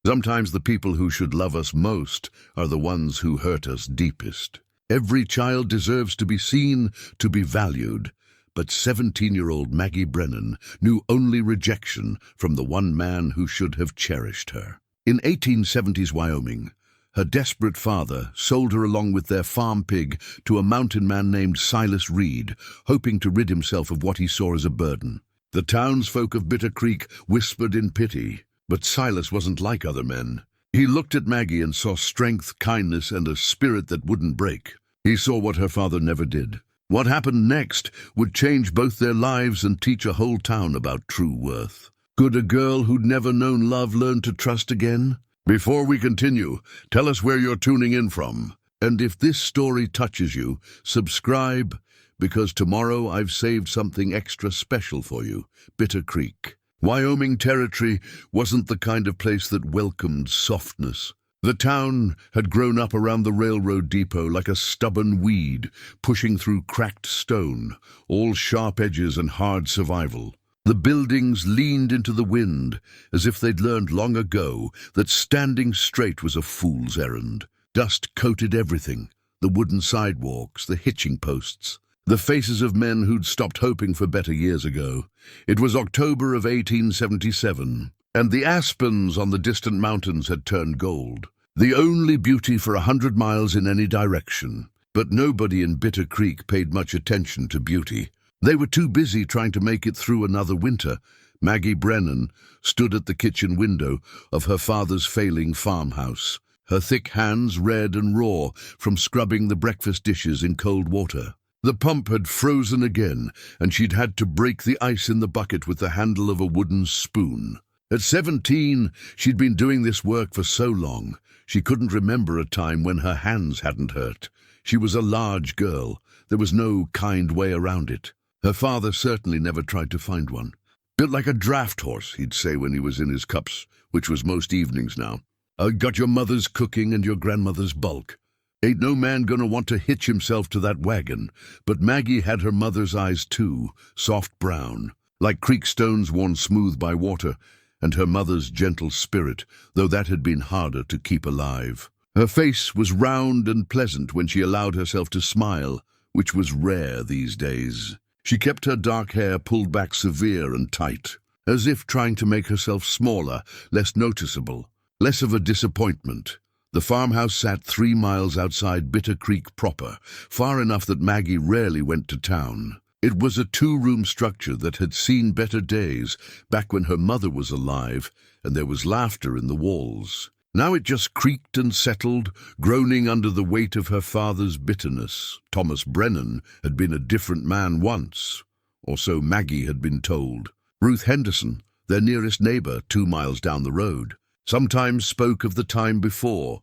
Sometimes the people who should love us most are the ones who hurt us deepest. Every child deserves to be seen, to be valued. But 17-year-old Maggie Brennan knew only rejection from the one man who should have cherished her. In 1870s Wyoming, her desperate father sold her along with their farm pig to a mountain man named Silas Reed, hoping to rid himself of what he saw as a burden. The townsfolk of Bitter Creek whispered in pity, but Silas wasn't like other men. He looked at Maggie and saw strength, kindness, and a spirit that wouldn't break. He saw what her father never did. What happened next would change both their lives and teach a whole town about true worth. Could a girl who'd never known love learn to trust again? Before we continue, tell us where you're tuning in from. And if this story touches you, subscribe, because tomorrow I've saved something extra special for you. Bitter Creek. Wyoming territory wasn't the kind of place that welcomed softness. The town had grown up around the railroad depot like a stubborn weed, pushing through cracked stone, all sharp edges and hard survival. The buildings leaned into the wind, as if they'd learned long ago that standing straight was a fool's errand. Dust coated everything, the wooden sidewalks, the hitching posts, the faces of men who'd stopped hoping for better years ago. It was October of 1877, and the aspens on the distant mountains had turned gold, the only beauty for 100 miles in any direction. But nobody in Bitter Creek paid much attention to beauty. They were too busy trying to make it through another winter. Maggie Brennan stood at the kitchen window of her father's failing farmhouse, her thick hands red and raw from scrubbing the breakfast dishes in cold water. The pump had frozen again, and she'd had to break the ice in the bucket with the handle of a wooden spoon. At 17, she'd been doing this work for so long, she couldn't remember a time when her hands hadn't hurt. She was a large girl. There was no kind way around it. Her father certainly never tried to find one. Built like a draft horse, he'd say when he was in his cups, which was most evenings now. I got your mother's cooking and your grandmother's bulk. Ain't no man gonna want to hitch himself to that wagon. But Maggie had her mother's eyes too, soft brown, like creek stones worn smooth by water, and her mother's gentle spirit, though that had been harder to keep alive. Her face was round and pleasant when she allowed herself to smile, which was rare these days. She kept her dark hair pulled back severe and tight, as if trying to make herself smaller, less noticeable, less of a disappointment. The farmhouse sat 3 miles outside Bitter Creek proper, far enough that Maggie rarely went to town. It was a 2-room structure that had seen better days back when her mother was alive, and there was laughter in the walls. Now it just creaked and settled, groaning under the weight of her father's bitterness. Thomas Brennan had been a different man once, or so Maggie had been told. Ruth Henderson, their nearest neighbor 2 miles down the road, sometimes spoke of the time before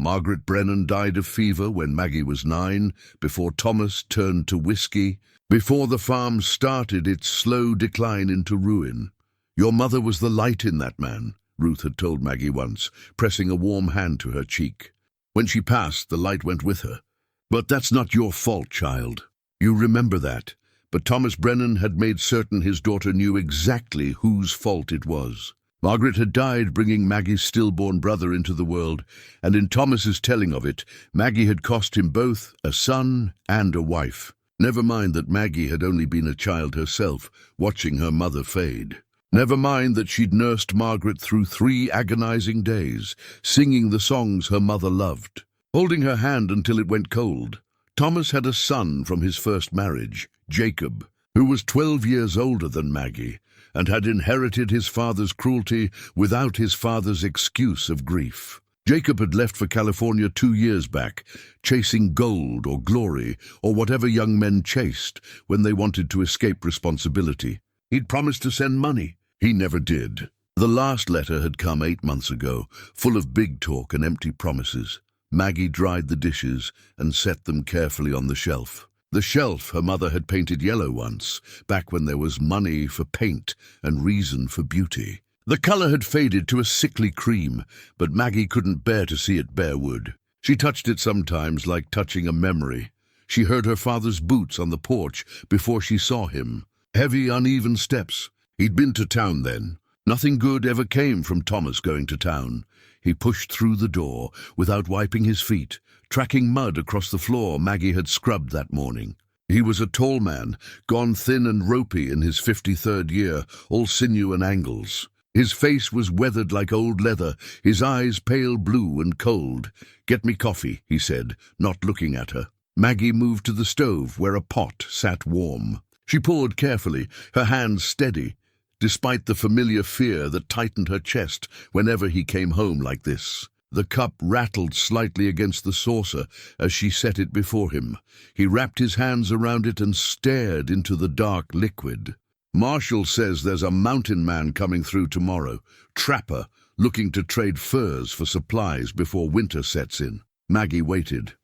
Margaret Brennan died of fever when Maggie was 9, before Thomas turned to whiskey, before the farm started its slow decline into ruin. Your mother was the light in that man, Ruth had told Maggie once, pressing a warm hand to her cheek. When she passed, the light went with her. But that's not your fault, child. You remember that. But Thomas Brennan had made certain his daughter knew exactly whose fault it was. Margaret had died bringing Maggie's stillborn brother into the world, and in Thomas's telling of it, Maggie had cost him both a son and a wife. Never mind that Maggie had only been a child herself, watching her mother fade. Never mind that she'd nursed Margaret through 3 agonizing days, singing the songs her mother loved, holding her hand until it went cold. Thomas had a son from his first marriage, Jacob, who was 12 years older than Maggie, and had inherited his father's cruelty without his father's excuse of grief. Jacob had left for California 2 years back, chasing gold or glory or whatever young men chased when they wanted to escape responsibility. He'd promised to send money. He never did. The last letter had come 8 months ago, full of big talk and empty promises. Maggie dried the dishes and set them carefully on the shelf. The shelf her mother had painted yellow once, back when there was money for paint and reason for beauty. The color had faded to a sickly cream, but Maggie couldn't bear to see it bare wood. She touched it sometimes like touching a memory. She heard her father's boots on the porch before she saw him. Heavy, uneven steps. He'd been to town then. Nothing good ever came from Thomas going to town. He pushed through the door without wiping his feet, tracking mud across the floor Maggie had scrubbed that morning. He was a tall man, gone thin and ropey in his 53rd year, all sinew and angles. His face was weathered like old leather, his eyes pale blue and cold. "Get me coffee," he said, not looking at her. Maggie moved to the stove where a pot sat warm. She poured carefully, her hands steady, despite the familiar fear that tightened her chest whenever he came home like this. The cup rattled slightly against the saucer as she set it before him. He wrapped his hands around it and stared into the dark liquid. "Marshall says there's a mountain man coming through tomorrow. Trapper, looking to trade furs for supplies before winter sets in." Maggie waited.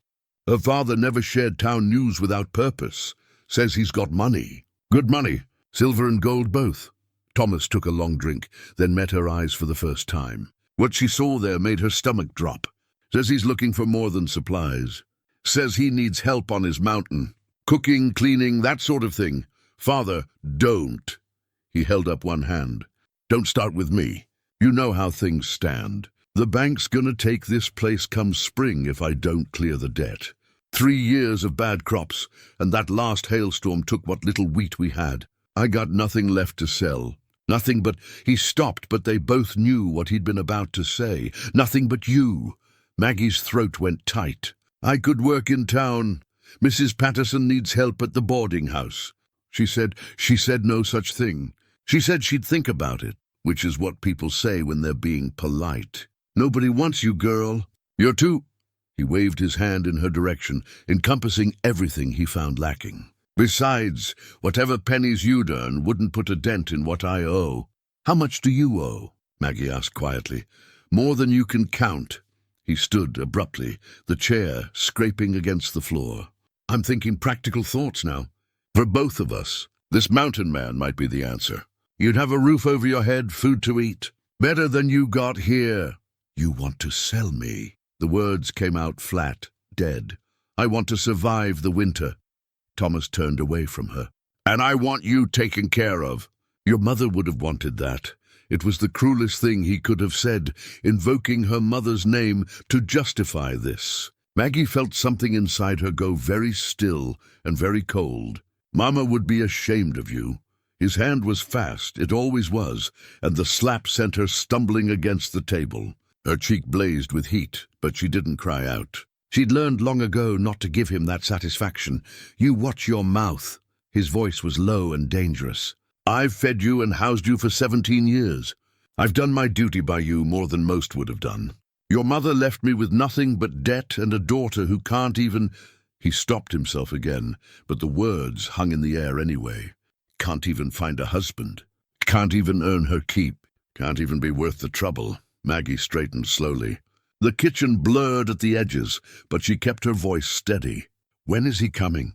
Her father never shared town news without purpose. Says he's got money. Good money, silver and gold both. Thomas took a long drink, then met her eyes for the first time. What she saw there made her stomach drop. Says he's looking for more than supplies. Says he needs help on his mountain. Cooking, cleaning, that sort of thing. Father, don't. He held up one hand. Don't start with me. You know how things stand. The bank's gonna take this place come spring if I don't clear the debt. 3 years of bad crops, and that last hailstorm took what little wheat we had. I got nothing left to sell. Nothing but... He stopped, but they both knew what he'd been about to say. Nothing but you. Maggie's throat went tight. I could work in town. Mrs. Patterson needs help at the boarding house. She said no such thing. She said she'd think about it, which is what people say when they're being polite. Nobody wants you, girl. You're too... He waved his hand in her direction, encompassing everything he found lacking. Besides, whatever pennies you'd earn wouldn't put a dent in what I owe. How much do you owe? Maggie asked quietly. More than you can count. He stood abruptly, the chair scraping against the floor. I'm thinking practical thoughts now. For both of us, this mountain man might be the answer. You'd have a roof over your head, food to eat. Better than you got here. You want to sell me. The words came out flat, dead. I want to survive the winter. Thomas turned away from her. And I want you taken care of. Your mother would have wanted that. It was the cruelest thing he could have said, invoking her mother's name to justify this. Maggie felt something inside her go very still and very cold. Mama would be ashamed of you. His hand was fast, it always was, and the slap sent her stumbling against the table. Her cheek blazed with heat, but she didn't cry out. She'd learned long ago not to give him that satisfaction. You watch your mouth. His voice was low and dangerous. I've fed you and housed you for 17 years. I've done my duty by you more than most would have done. Your mother left me with nothing but debt and a daughter who can't even... He stopped himself again, but the words hung in the air anyway. Can't even find a husband. Can't even earn her keep. Can't even be worth the trouble. Maggie straightened slowly. The kitchen blurred at the edges, but she kept her voice steady. When is he coming?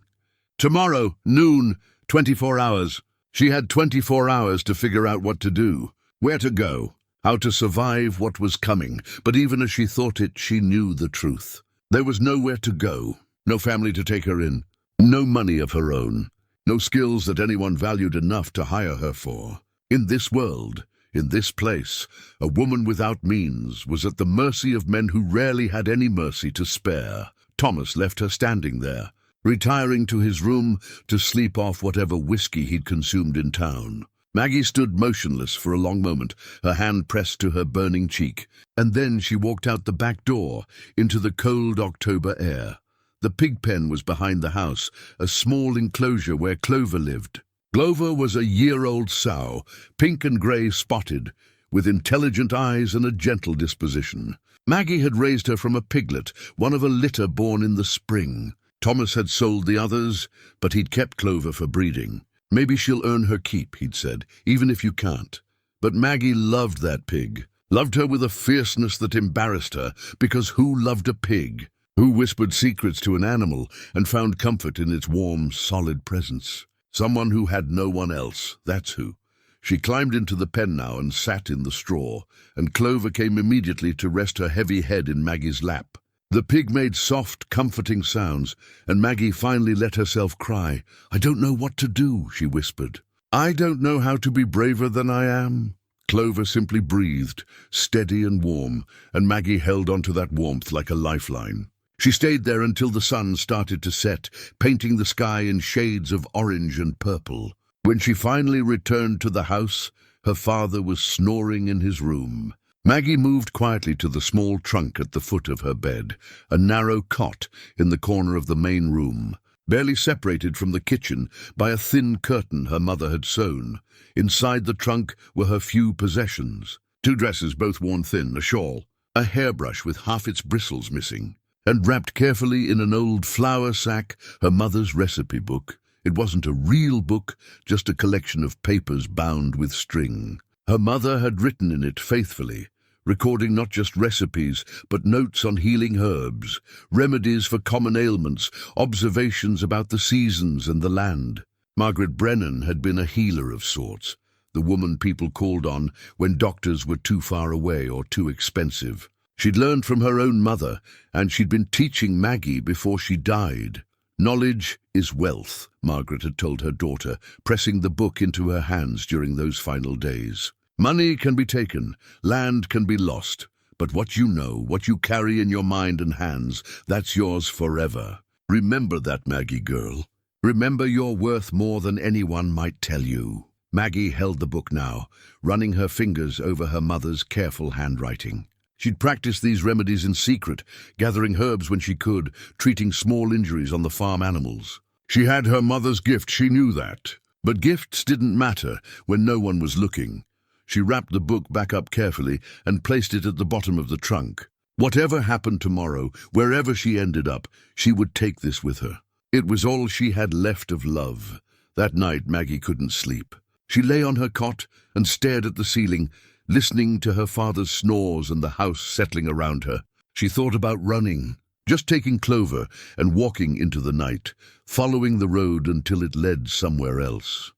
Tomorrow, noon, 24 hours. She had 24 hours to figure out what to do, where to go, how to survive what was coming, but even as she thought it, she knew the truth. There was nowhere to go, no family to take her in, no money of her own, no skills that anyone valued enough to hire her for. In this world, in this place, a woman without means was at the mercy of men who rarely had any mercy to spare. Thomas left her standing there, retiring to his room to sleep off whatever whiskey he'd consumed in town. Maggie stood motionless for a long moment, her hand pressed to her burning cheek, and then she walked out the back door into the cold October air. The pig pen was behind the house, a small enclosure where Clover lived. Clover was a year-old sow, pink and grey spotted, with intelligent eyes and a gentle disposition. Maggie had raised her from a piglet, one of a litter born in the spring. Thomas had sold the others, but he'd kept Clover for breeding. Maybe she'll earn her keep, he'd said, even if you can't. But Maggie loved that pig, loved her with a fierceness that embarrassed her, because who loved a pig? Who whispered secrets to an animal and found comfort in its warm, solid presence? Someone who had no one else, that's who. She climbed into the pen now and sat in the straw, and Clover came immediately to rest her heavy head in Maggie's lap. The pig made soft, comforting sounds, and Maggie finally let herself cry. I don't know what to do, she whispered. I don't know how to be braver than I am. Clover simply breathed, steady and warm, and Maggie held onto that warmth like a lifeline. She stayed there until the sun started to set, painting the sky in shades of orange and purple. When she finally returned to the house, her father was snoring in his room. Maggie moved quietly to the small trunk at the foot of her bed, a narrow cot in the corner of the main room, barely separated from the kitchen by a thin curtain her mother had sewn. Inside the trunk were her few possessions: 2 dresses, both worn thin, a shawl, a hairbrush with half its bristles missing, and wrapped carefully in an old flour sack, her mother's recipe book. It wasn't a real book, just a collection of papers bound with string. Her mother had written in it faithfully, recording not just recipes, but notes on healing herbs, remedies for common ailments, observations about the seasons and the land. Maggie Brennan had been a healer of sorts, the woman people called on when doctors were too far away or too expensive. She'd learned from her own mother, and she'd been teaching Maggie before she died. "Knowledge is wealth," Margaret had told her daughter, pressing the book into her hands during those final days. "Money can be taken, land can be lost, but what you know, what you carry in your mind and hands, that's yours forever. Remember that, Maggie girl. Remember you're worth more than anyone might tell you." Maggie held the book now, running her fingers over her mother's careful handwriting. She'd practiced these remedies in secret, gathering herbs when she could, treating small injuries on the farm animals. She had her mother's gift, she knew that. But gifts didn't matter when no one was looking. She wrapped the book back up carefully and placed it at the bottom of the trunk. Whatever happened tomorrow, wherever she ended up, she would take this with her. It was all she had left of love. That night Maggie couldn't sleep. She lay on her cot and stared at the ceiling, listening to her father's snores and the house settling around her. She thought about running, just taking Clover and walking into the night, following the road until it led somewhere else.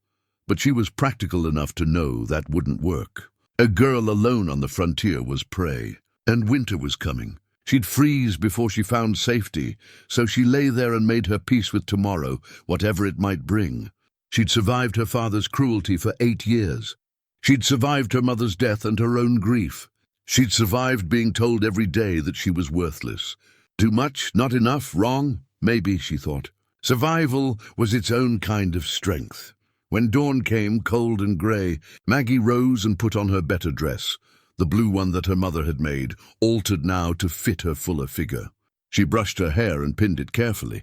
But she was practical enough to know that wouldn't work. A girl alone on the frontier was prey, and winter was coming. She'd freeze before she found safety, so she lay there and made her peace with tomorrow, whatever it might bring. She'd survived her father's cruelty for 8 years. She'd survived her mother's death and her own grief. She'd survived being told every day that she was worthless. Too much? Not enough? Wrong? Maybe, she thought. Survival was its own kind of strength. When dawn came, cold and grey, Maggie rose and put on her better dress, the blue one that her mother had made, altered now to fit her fuller figure. She brushed her hair and pinned it carefully.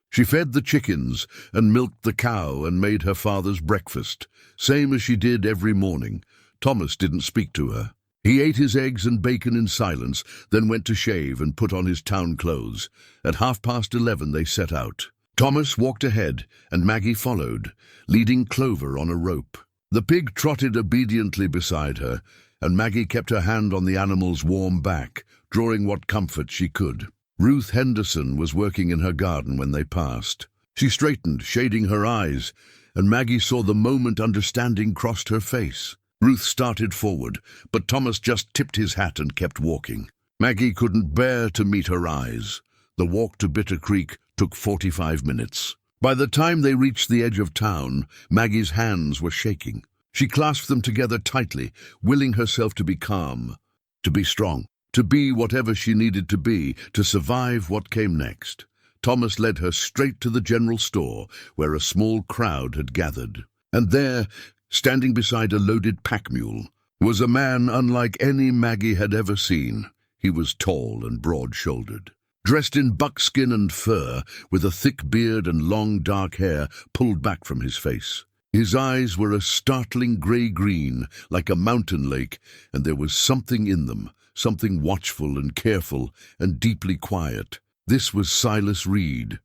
She fed the chickens and milked the cow and made her father's breakfast, same as she did every morning. Thomas didn't speak to her. He ate his eggs and bacon in silence, then went to shave and put on his town clothes. At 11:30 they set out. Thomas walked ahead, and Maggie followed, leading Clover on a rope. The pig trotted obediently beside her, and Maggie kept her hand on the animal's warm back, drawing what comfort she could. Ruth Henderson was working in her garden when they passed. She straightened, shading her eyes, and Maggie saw the moment understanding crossed her face. Ruth started forward, but Thomas just tipped his hat and kept walking. Maggie couldn't bear to meet her eyes. The walk to Bitter Creek took 45 minutes. By the time they reached the edge of town, Maggie's hands were shaking. She clasped them together tightly, willing herself to be calm, to be strong, to be whatever she needed to be, to survive what came next. Thomas led her straight to the general store, where a small crowd had gathered. And there, standing beside a loaded pack mule, was a man unlike any Maggie had ever seen. He was tall and broad-shouldered, dressed in buckskin and fur, with a thick beard and long dark hair pulled back from his face. His eyes were a startling grey-green, like a mountain lake, and there was something in them, something watchful and careful and deeply quiet. This was Silas Reed,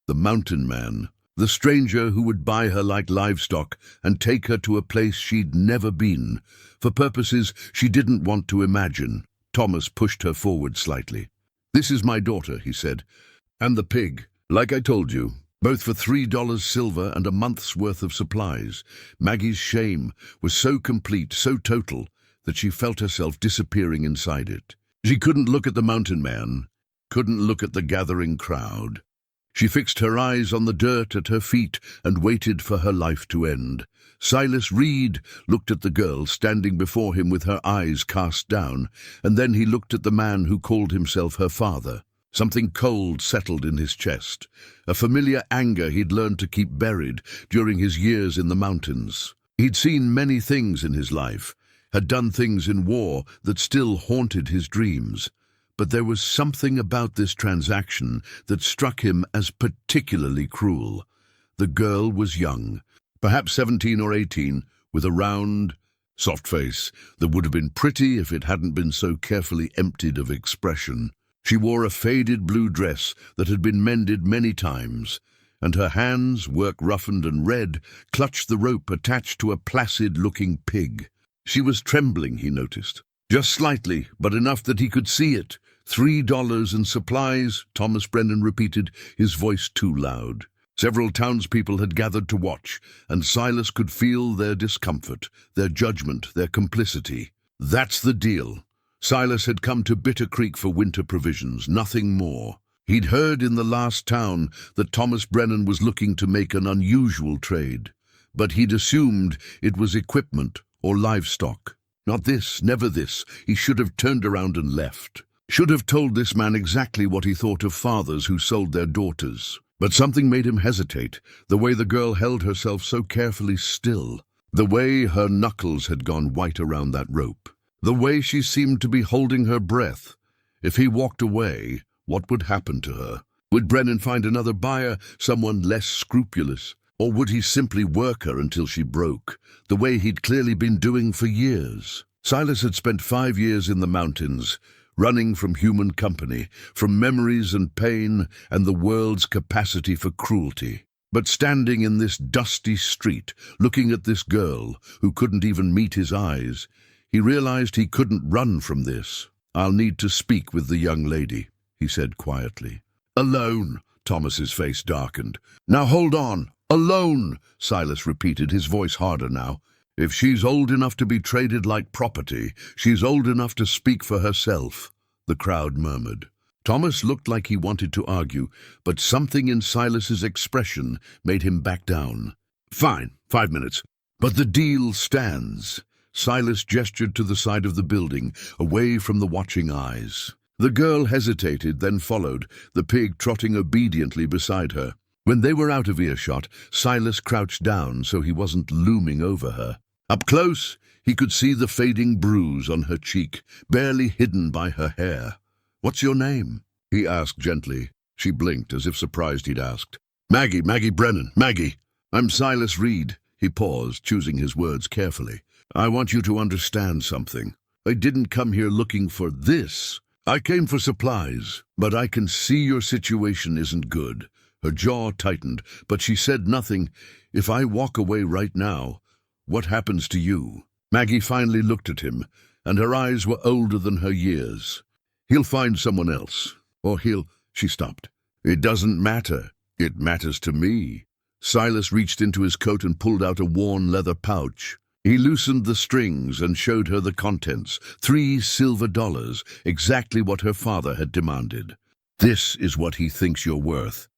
the mountain man, the stranger who would buy her like livestock and take her to a place she'd never been, for purposes she didn't want to imagine. Thomas pushed her forward slightly. "This is my daughter," he said, "and the pig, like I told you, both for $3 silver and a month's worth of supplies." Maggie's shame was so complete, so total, that she felt herself disappearing inside it. She couldn't look at the mountain man, couldn't look at the gathering crowd. She fixed her eyes on the dirt at her feet and waited for her life to end. Silas Reed looked at the girl standing before him with her eyes cast down, and then he looked at the man who called himself her father. Something cold settled in his chest, a familiar anger he'd learned to keep buried during his years in the mountains. He'd seen many things in his life, had done things in war that still haunted his dreams. But there was something about this transaction that struck him as particularly cruel. The girl was young, perhaps 17 or 18, with a round, soft face that would have been pretty if it hadn't been so carefully emptied of expression. She wore a faded blue dress that had been mended many times, and her hands, work-roughened and red, clutched the rope attached to a placid-looking pig. She was trembling, he noticed. Just slightly, but enough that he could see it. $3 and supplies, Thomas Brennan repeated, his voice too loud. Several townspeople had gathered to watch, and Silas could feel their discomfort, their judgment, their complicity. That's the deal. Silas had come to Bitter Creek for winter provisions, nothing more. He'd heard in the last town that Thomas Brennan was looking to make an unusual trade, but he'd assumed it was equipment or livestock. Not this, never this. He should have turned around and left. Should have told this man exactly what he thought of fathers who sold their daughters. But something made him hesitate, the way the girl held herself so carefully still, the way her knuckles had gone white around that rope, the way she seemed to be holding her breath. If he walked away, what would happen to her? Would Brennan find another buyer, someone less scrupulous? Or would he simply work her until she broke, the way he'd clearly been doing for years? Silas had spent 5 years in the mountains, running from human company, from memories and pain and the world's capacity for cruelty. But standing in this dusty street, looking at this girl who couldn't even meet his eyes, he realized he couldn't run from this. "I'll need to speak with the young lady," he said quietly. "Alone," Thomas's face darkened. "Now hold on. Alone," Silas repeated, his voice harder now. "If she's old enough to be traded like property, she's old enough to speak for herself," the crowd murmured. Thomas looked like he wanted to argue, but something in Silas's expression made him back down. "Fine, 5 minutes. But the deal stands." Silas gestured to the side of the building, away from the watching eyes. The girl hesitated, then followed, the pig trotting obediently beside her. When they were out of earshot, Silas crouched down so he wasn't looming over her. Up close, he could see the fading bruise on her cheek, barely hidden by her hair. "What's your name?" he asked gently. She blinked, as if surprised he'd asked. Maggie Brennan, Maggie. I'm Silas Reed." He paused, choosing his words carefully. "I want you to understand something. I didn't come here looking for this. I came for supplies, but I can see your situation isn't good." Her jaw tightened, but she said nothing. "If I walk away right now, what happens to you?" Maggie finally looked at him, and her eyes were older than her years. "He'll find someone else, or he'll—" She stopped. "It doesn't matter. It matters to me." Silas reached into his coat and pulled out a worn leather pouch. He loosened the strings and showed her the contents, $3 silver, exactly what her father had demanded. "This is what he thinks you're worth.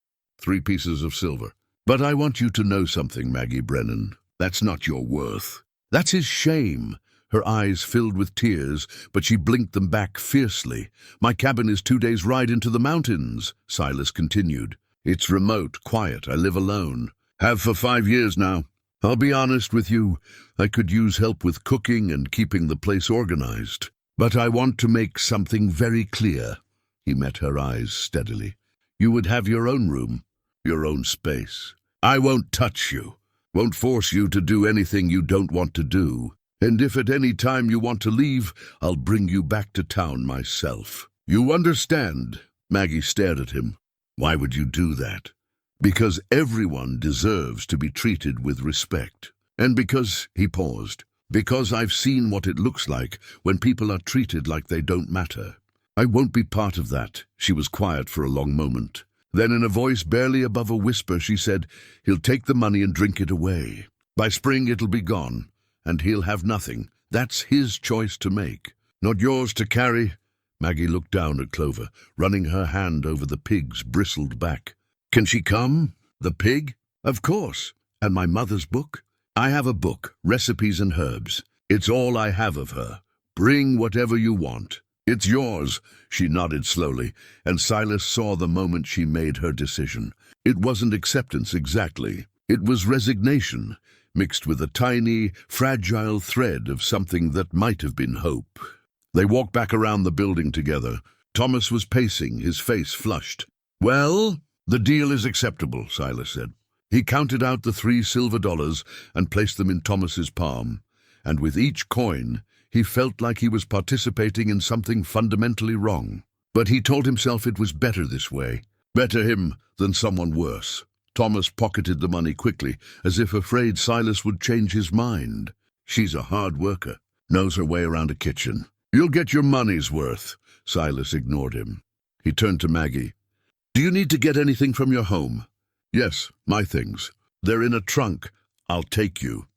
3 pieces of silver. But I want you to know something, Maggie Brennan. That's not your worth. That's his shame." Her eyes filled with tears, but she blinked them back fiercely. "My cabin is 2 days' ride into the mountains," Silas continued. "It's remote, quiet. I live alone. Have for 5 years now. I'll be honest with you. I could use help with cooking and keeping the place organized. But I want to make something very clear." He met her eyes steadily. "You would have your own room, your own space. I won't touch you, won't force you to do anything you don't want to do. And if at any time you want to leave, I'll bring you back to town myself. You understand?" Maggie stared at him. "Why would you do that?" "Because everyone deserves to be treated with respect. And because," he paused, "because I've seen what it looks like when people are treated like they don't matter. I won't be part of that." She was quiet for a long moment. Then in a voice barely above a whisper, she said, "He'll take the money and drink it away. By spring it'll be gone, and he'll have nothing. That's his choice to make, not yours to carry." Maggie looked down at Clover, running her hand over the pig's bristled back. "Can she come? The pig?" "Of course. And my mother's book?" I have a book, Recipes and Herbs. It's all I have of her. Bring whatever you want. It's yours, she nodded slowly, and Silas saw the moment she made her decision. It wasn't acceptance exactly. It was resignation, mixed with a tiny, fragile thread of something that might have been hope. They walked back around the building together. Thomas was pacing, his face flushed. "Well, the deal is acceptable," Silas said. He counted out the $3 silver and placed them in Thomas's palm, and with each coin, he felt like he was participating in something fundamentally wrong. But he told himself it was better this way. Better him than someone worse. Thomas pocketed the money quickly, as if afraid Silas would change his mind. "She's a hard worker, knows her way around a kitchen. You'll get your money's worth." Silas ignored him. He turned to Maggie. "Do you need to get anything from your home?" "Yes, my things. They're in a trunk. I'll take you."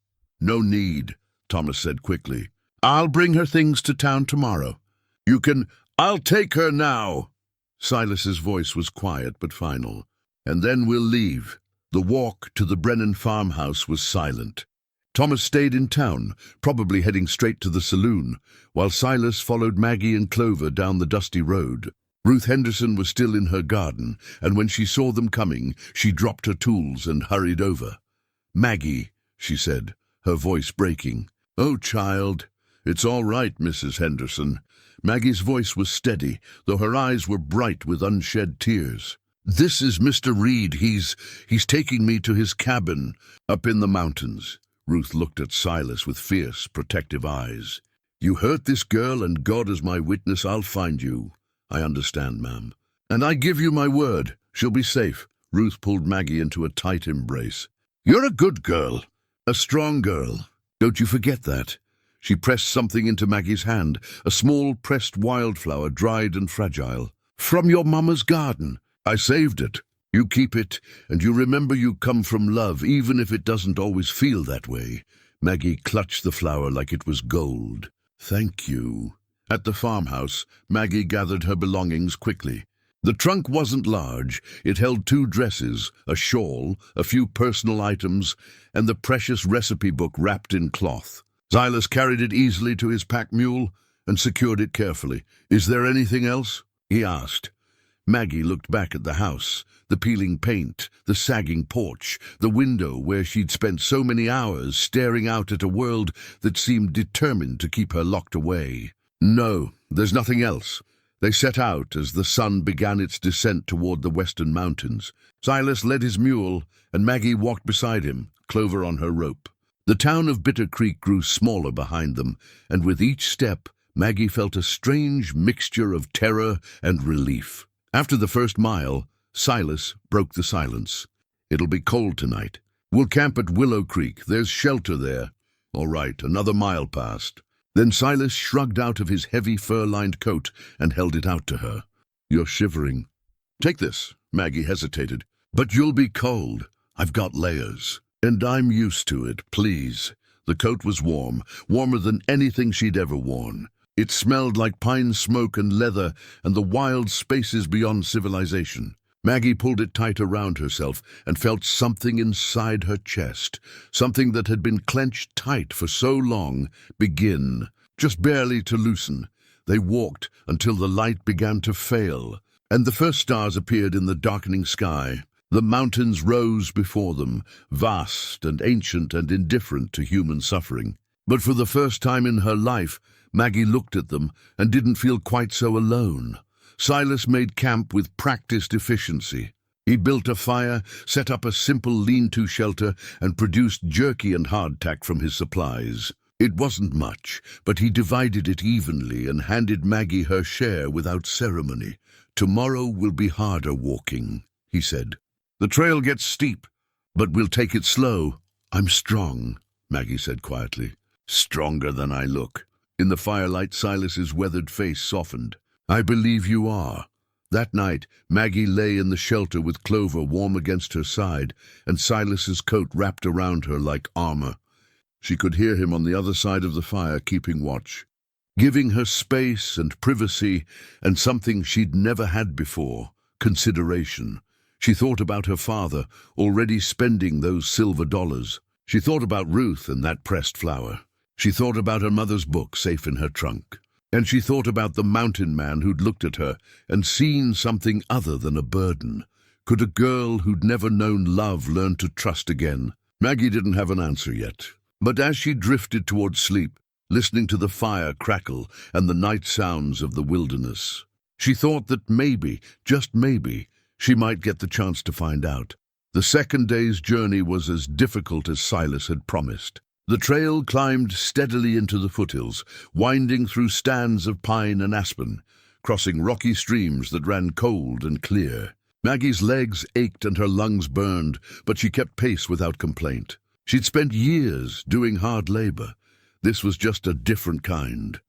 "No need," Thomas said quickly. "I'll bring her things to town tomorrow." "You can—" "I'll take her now." Silas's voice was quiet but final. "And then we'll leave." The walk to the Brennan farmhouse was silent. Thomas stayed in town, probably heading straight to the saloon, while Silas followed Maggie and Clover down the dusty road. Ruth Henderson was still in her garden, and when she saw them coming, she dropped her tools and hurried over. "Maggie," she said, her voice breaking. "Oh, child." "It's all right, Mrs. Henderson." Maggie's voice was steady, though her eyes were bright with unshed tears. "This is Mr. Reed. He's taking me to his cabin up in the mountains." Ruth looked at Silas with fierce, protective eyes. "You hurt this girl, and God is my witness, I'll find you." "I understand, ma'am." "And I give you my word, she'll be safe." Ruth pulled Maggie into a tight embrace. "You're a good girl, a strong girl. Don't you forget that." She pressed something into Maggie's hand, a small pressed wildflower, dried and fragile. "From your mama's garden. I saved it. You keep it, and you remember you come from love, even if it doesn't always feel that way." Maggie clutched the flower like it was gold. "Thank you." At the farmhouse, Maggie gathered her belongings quickly. The trunk wasn't large. It held 2 dresses, a shawl, a few personal items, and the precious recipe book wrapped in cloth. Silas carried it easily to his pack mule and secured it carefully. "Is there anything else?" he asked. Maggie looked back at the house, the peeling paint, the sagging porch, the window where she'd spent so many hours staring out at a world that seemed determined to keep her locked away. "No, there's nothing else." They set out as the sun began its descent toward the western mountains. Silas led his mule, and Maggie walked beside him, Clover on her rope. The town of Bitter Creek grew smaller behind them, and with each step, Maggie felt a strange mixture of terror and relief. After the first mile, Silas broke the silence. "It'll be cold tonight. We'll camp at Willow Creek. There's shelter there." "All right, another mile passed." Then Silas shrugged out of his heavy fur-lined coat and held it out to her. "You're shivering." "Take this." Maggie hesitated. "But you'll be cold. I've got layers." "And I'm used to it, please." The coat was warm, warmer than anything she'd ever worn. It smelled like pine smoke and leather and the wild spaces beyond civilization. Maggie pulled it tight around herself and felt something inside her chest, something that had been clenched tight for so long, begin, just barely to loosen. They walked until the light began to fail, and the first stars appeared in the darkening sky. The mountains rose before them, vast and ancient and indifferent to human suffering. But for the first time in her life, Maggie looked at them and didn't feel quite so alone. Silas made camp with practiced efficiency. He built a fire, set up a simple lean-to shelter, and produced jerky and hardtack from his supplies. It wasn't much, but he divided it evenly and handed Maggie her share without ceremony. "Tomorrow will be harder walking," he said. "The trail gets steep, but we'll take it slow." "I'm strong," Maggie said quietly. "Stronger than I look." In the firelight, Silas's weathered face softened. "I believe you are." That night, Maggie lay in the shelter with Clover warm against her side, and Silas's coat wrapped around her like armor. She could hear him on the other side of the fire, keeping watch, giving her space and privacy and something she'd never had before, consideration. She thought about her father, already spending those silver dollars. She thought about Ruth and that pressed flower. She thought about her mother's book safe in her trunk. And she thought about the mountain man who'd looked at her and seen something other than a burden. Could a girl who'd never known love learn to trust again? Maggie didn't have an answer yet. But as she drifted towards sleep, listening to the fire crackle and the night sounds of the wilderness, she thought that maybe, just maybe, she might get the chance to find out. The second day's journey was as difficult as Silas had promised. The trail climbed steadily into the foothills, winding through stands of pine and aspen, crossing rocky streams that ran cold and clear. Maggie's legs ached and her lungs burned, but she kept pace without complaint. She'd spent years doing hard labor. This was just a different kind.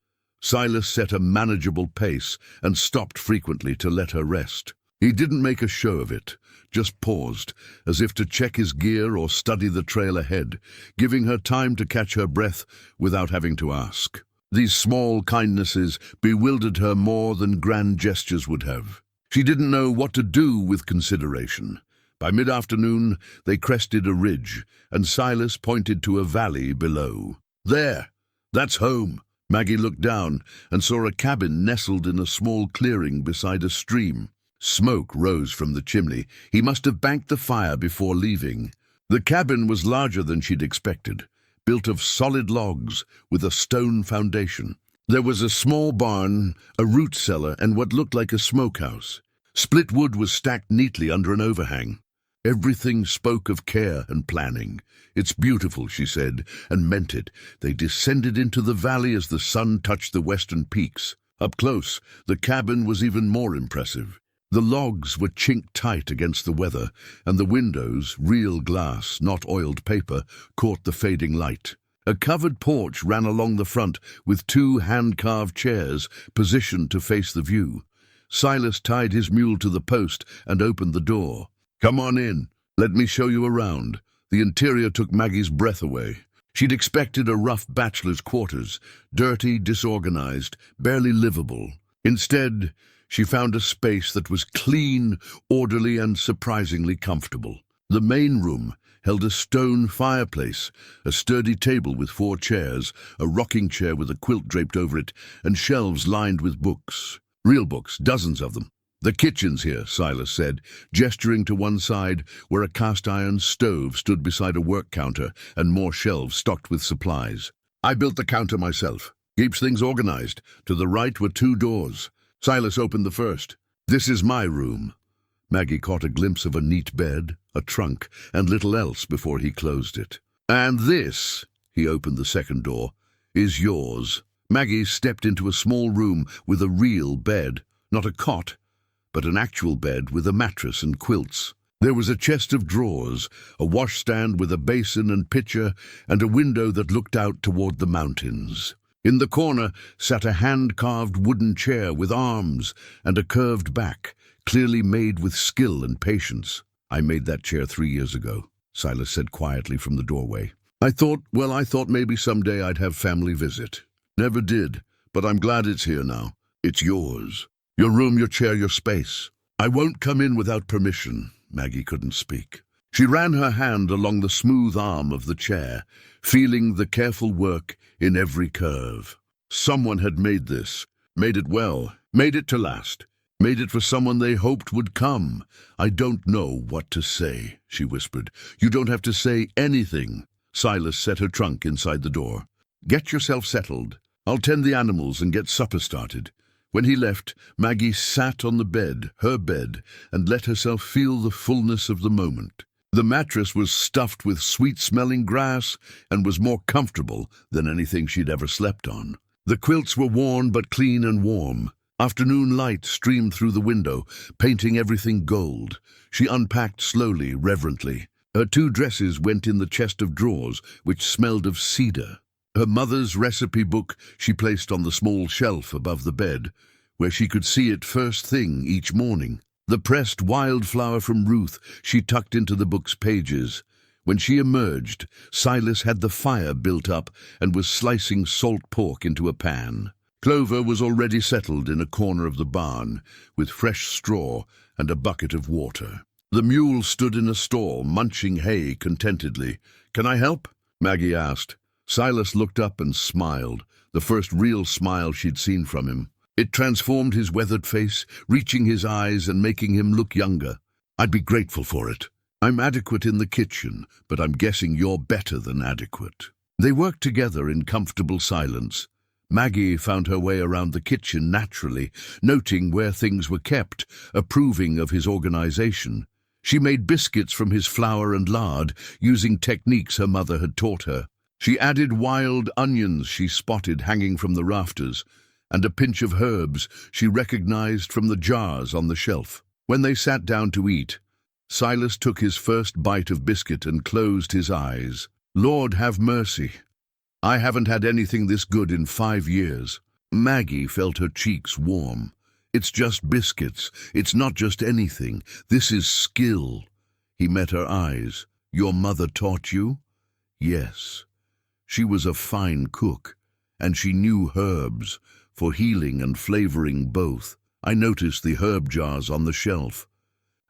Silas set a manageable pace and stopped frequently to let her rest. He didn't make a show of it, just paused, as if to check his gear or study the trail ahead, giving her time to catch her breath without having to ask. These small kindnesses bewildered her more than grand gestures would have. She didn't know what to do with consideration. By mid-afternoon, they crested a ridge, and Silas pointed to a valley below. There, that's home. Maggie looked down and saw a cabin nestled in a small clearing beside a stream. Smoke rose from the chimney. He must have banked the fire before leaving. The cabin was larger than she'd expected, built of solid logs with a stone foundation. There was a small barn, a root cellar, and what looked like a smokehouse. Split wood was stacked neatly under an overhang. Everything spoke of care and planning. "It's beautiful," she said, and meant it. They descended into the valley as the sun touched the western peaks. Up close, the cabin was even more impressive. The logs were chinked tight against the weather, and the windows, real glass, not oiled paper, caught the fading light. A covered porch ran along the front with 2 hand-carved chairs positioned to face the view. Silas tied his mule to the post and opened the door. "Come on in. Let me show you around." The interior took Maggie's breath away. She'd expected a rough bachelor's quarters, dirty, disorganized, barely livable. Instead, she found a space that was clean, orderly, and surprisingly comfortable. The main room held a stone fireplace, a sturdy table with 4 chairs, a rocking chair with a quilt draped over it, and shelves lined with books. Real books, dozens of them. "The kitchen's here," Silas said, gesturing to one side where a cast-iron stove stood beside a work counter and more shelves stocked with supplies. "I built the counter myself. Keeps things organized. To the right were 2 doors. Silas opened the first. "This is my room." Maggie caught a glimpse of a neat bed, a trunk, and little else before he closed it. "And this," he opened the second door, "is yours." Maggie stepped into a small room with a real bed, not a cot, but an actual bed with a mattress and quilts. There was a chest of drawers, a washstand with a basin and pitcher, and a window that looked out toward the mountains. In the corner sat a hand-carved wooden chair with arms and a curved back, clearly made with skill and patience. "I made that chair 3 years ago," Silas said quietly from the doorway. I thought maybe someday I'd have family visit. Never did, but I'm glad it's here now. It's yours. Your room, your chair, your space. I won't come in without permission." Maggie couldn't speak. She ran her hand along the smooth arm of the chair, feeling the careful work in every curve. Someone had made this, made it well, made it to last, made it for someone they hoped would come. "I don't know what to say," she whispered. "You don't have to say anything." Silas set her trunk inside the door. "Get yourself settled. I'll tend the animals and get supper started." When he left, Maggie sat on the bed, her bed, and let herself feel the fullness of the moment. The mattress was stuffed with sweet-smelling grass and was more comfortable than anything she'd ever slept on. The quilts were worn but clean and warm. Afternoon light streamed through the window, painting everything gold. She unpacked slowly, reverently. Her 2 dresses went in the chest of drawers, which smelled of cedar. Her mother's recipe book she placed on the small shelf above the bed, where she could see it first thing each morning. The pressed wildflower from Ruth she tucked into the book's pages. When she emerged, Silas had the fire built up and was slicing salt pork into a pan. Clover was already settled in a corner of the barn, with fresh straw and a bucket of water. The mule stood in a stall, munching hay contentedly. "Can I help?" Maggie asked. Silas looked up and smiled, the first real smile she'd seen from him. It transformed his weathered face, reaching his eyes and making him look younger. "I'd be grateful for it. I'm adequate in the kitchen, but I'm guessing you're better than adequate." They worked together in comfortable silence. Maggie found her way around the kitchen naturally, noting where things were kept, approving of his organization. She made biscuits from his flour and lard, using techniques her mother had taught her. She added wild onions she spotted hanging from the rafters, and a pinch of herbs she recognized from the jars on the shelf. When they sat down to eat, Silas took his first bite of biscuit and closed his eyes. "Lord have mercy. I haven't had anything this good in 5 years." Maggie felt her cheeks warm. "It's just biscuits. It's not just anything. This is skill." He met her eyes. "Your mother taught you?" "Yes. She was a fine cook, and she knew herbs, for healing and flavoring both. I noticed the herb jars on the shelf.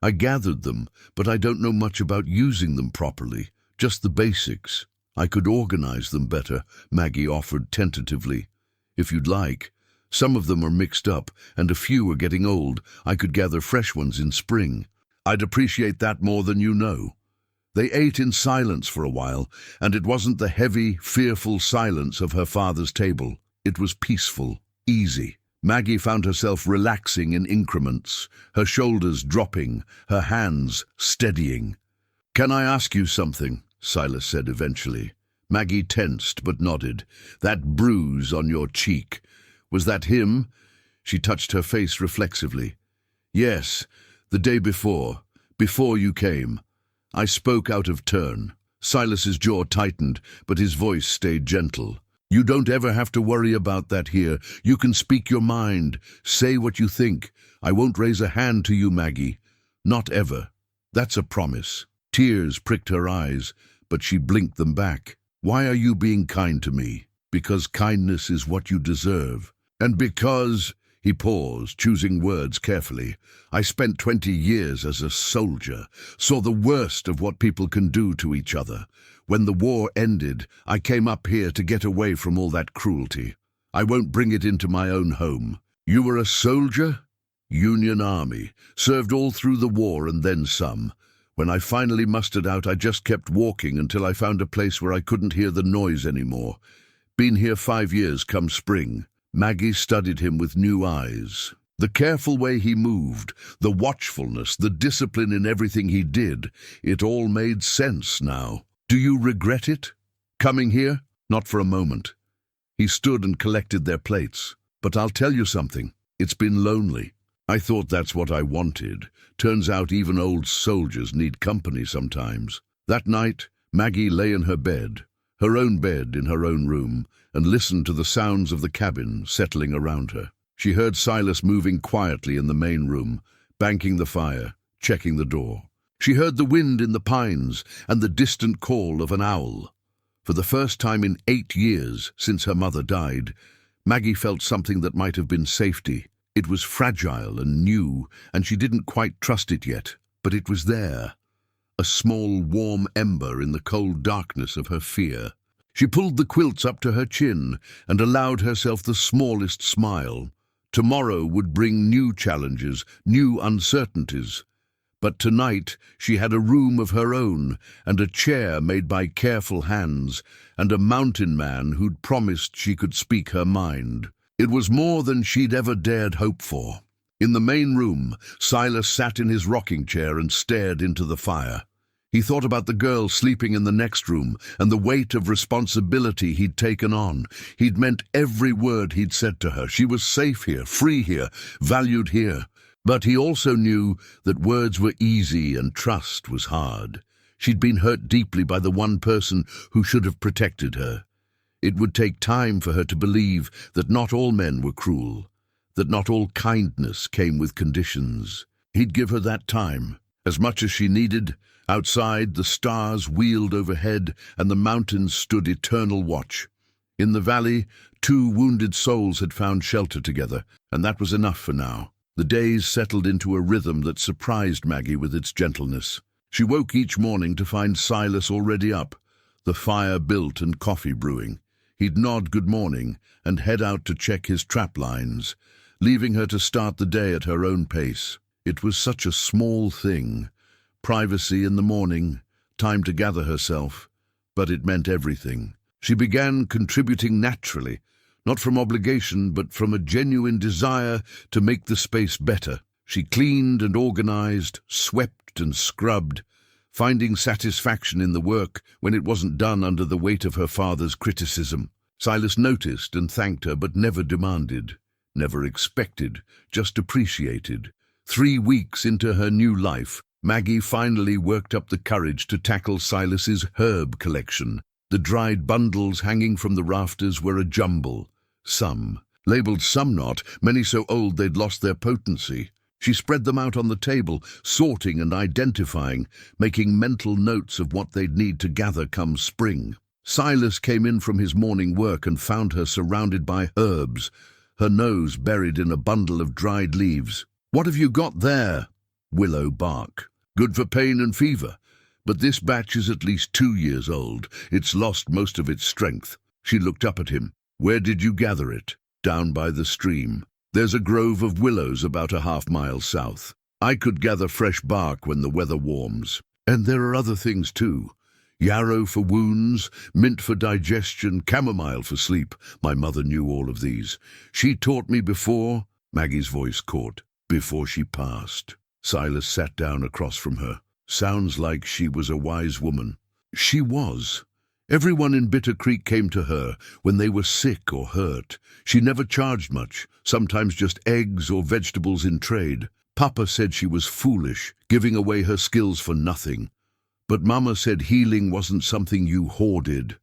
I gathered them, but I don't know much about using them properly, just the basics." "I could organize them better," Maggie offered tentatively. "If you'd like. Some of them are mixed up, and a few are getting old. I could gather fresh ones in spring." "I'd appreciate that more than you know." They ate in silence for a while, and it wasn't the heavy, fearful silence of her father's table. It was peaceful, easy. Maggie found herself relaxing in increments, her shoulders dropping, her hands steadying. "Can I ask you something?" Silas said eventually. Maggie tensed but nodded. "That bruise on your cheek, was that him?" She touched her face reflexively. "Yes, the day before you came. I spoke out of turn." Silas's jaw tightened, but his voice stayed gentle. "You don't ever have to worry about that here. You can speak your mind, say what you think. I won't raise a hand to you, Maggie. Not ever. That's a promise." Tears pricked her eyes, but she blinked them back. "Why are you being kind to me?" "Because kindness is what you deserve. And because—" He paused, choosing words carefully. "I spent 20 years as a soldier, saw the worst of what people can do to each other. When the war ended, I came up here to get away from all that cruelty. I won't bring it into my own home." "You were a soldier?" "Union Army. Served all through the war and then some. When I finally mustered out, I just kept walking until I found a place where I couldn't hear the noise anymore. Been here 5 years come spring." Maggie studied him with new eyes. The careful way he moved, the watchfulness, the discipline in everything he did, it all made sense now. "Do you regret it? Coming here?" "Not for a moment." He stood and collected their plates. "But I'll tell you something. It's been lonely. I thought that's what I wanted. Turns out even old soldiers need company sometimes." That night, Maggie lay in her bed in her own room, and listened to the sounds of the cabin settling around her. She heard Silas moving quietly in the main room, banking the fire, checking the door. She heard the wind in the pines and the distant call of an owl. For the first time in 8 years since her mother died, Maggie felt something that might have been safety. It was fragile and new, and she didn't quite trust it yet, but it was there. A small, warm ember in the cold darkness of her fear. She pulled the quilts up to her chin and allowed herself the smallest smile. Tomorrow would bring new challenges, new uncertainties. But tonight she had a room of her own, and a chair made by careful hands, and a mountain man who'd promised she could speak her mind. It was more than she'd ever dared hope for. In the main room, Silas sat in his rocking chair and stared into the fire. He thought about the girl sleeping in the next room and the weight of responsibility he'd taken on. He'd meant every word he'd said to her. She was safe here, free here, valued here. But he also knew that words were easy and trust was hard. She'd been hurt deeply by the one person who should have protected her. It would take time for her to believe that not all men were cruel, that not all kindness came with conditions. He'd give her that time, as much as she needed. Outside, the stars wheeled overhead, and the mountains stood eternal watch. In the valley, 2 wounded souls had found shelter together, and that was enough for now. The days settled into a rhythm that surprised Maggie with its gentleness. She woke each morning to find Silas already up, the fire built and coffee brewing. He'd nod good morning and head out to check his trap lines, leaving her to start the day at her own pace. It was such a small thing. Privacy in the morning, time to gather herself, but it meant everything. She began contributing naturally, not from obligation, but from a genuine desire to make the space better. She cleaned and organized, swept and scrubbed, finding satisfaction in the work when it wasn't done under the weight of her father's criticism. Silas noticed and thanked her, but never demanded, never expected, just appreciated. 3 weeks into her new life, Maggie finally worked up the courage to tackle Silas's herb collection. The dried bundles hanging from the rafters were a jumble. Some, labeled some not, many so old they'd lost their potency. She spread them out on the table, sorting and identifying, making mental notes of what they'd need to gather come spring. Silas came in from his morning work and found her surrounded by herbs, her nose buried in a bundle of dried leaves. "What have you got there?" "Willow bark. Good for pain and fever. But this batch is at least 2 years old. It's lost most of its strength." She looked up at him. "Where did you gather it?" "Down by the stream. There's a grove of willows about a half-mile south. I could gather fresh bark when the weather warms. And there are other things too. Yarrow for wounds, mint for digestion, chamomile for sleep. My mother knew all of these. She taught me before—" Maggie's voice caught. "Before she passed." Silas sat down across from her. Sounds like she was a wise woman. She was. Everyone in Bitter Creek came to her when they were sick or hurt. She never charged much, sometimes just eggs or vegetables in trade. Papa said she was foolish, giving away her skills for nothing. But Mama said healing wasn't something you hoarded.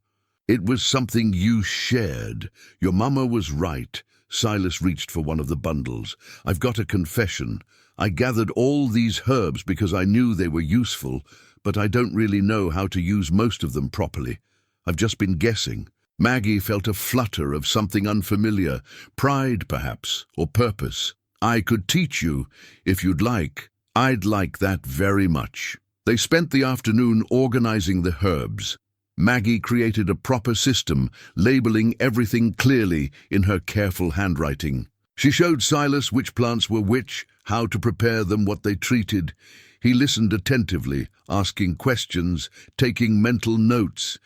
It was something you shared. Your Mama was right. Silas reached for one of the bundles. "I've got a confession. I gathered all these herbs because I knew they were useful, but I don't really know how to use most of them properly. I've just been guessing." Maggie felt a flutter of something unfamiliar, pride perhaps, or purpose. "I could teach you, if you'd like." "I'd like that very much." They spent the afternoon organizing the herbs. Maggie created a proper system, labeling everything clearly in her careful handwriting. She showed Silas which plants were which, how to prepare them, what they treated. He listened attentively, asking questions, taking mental notes.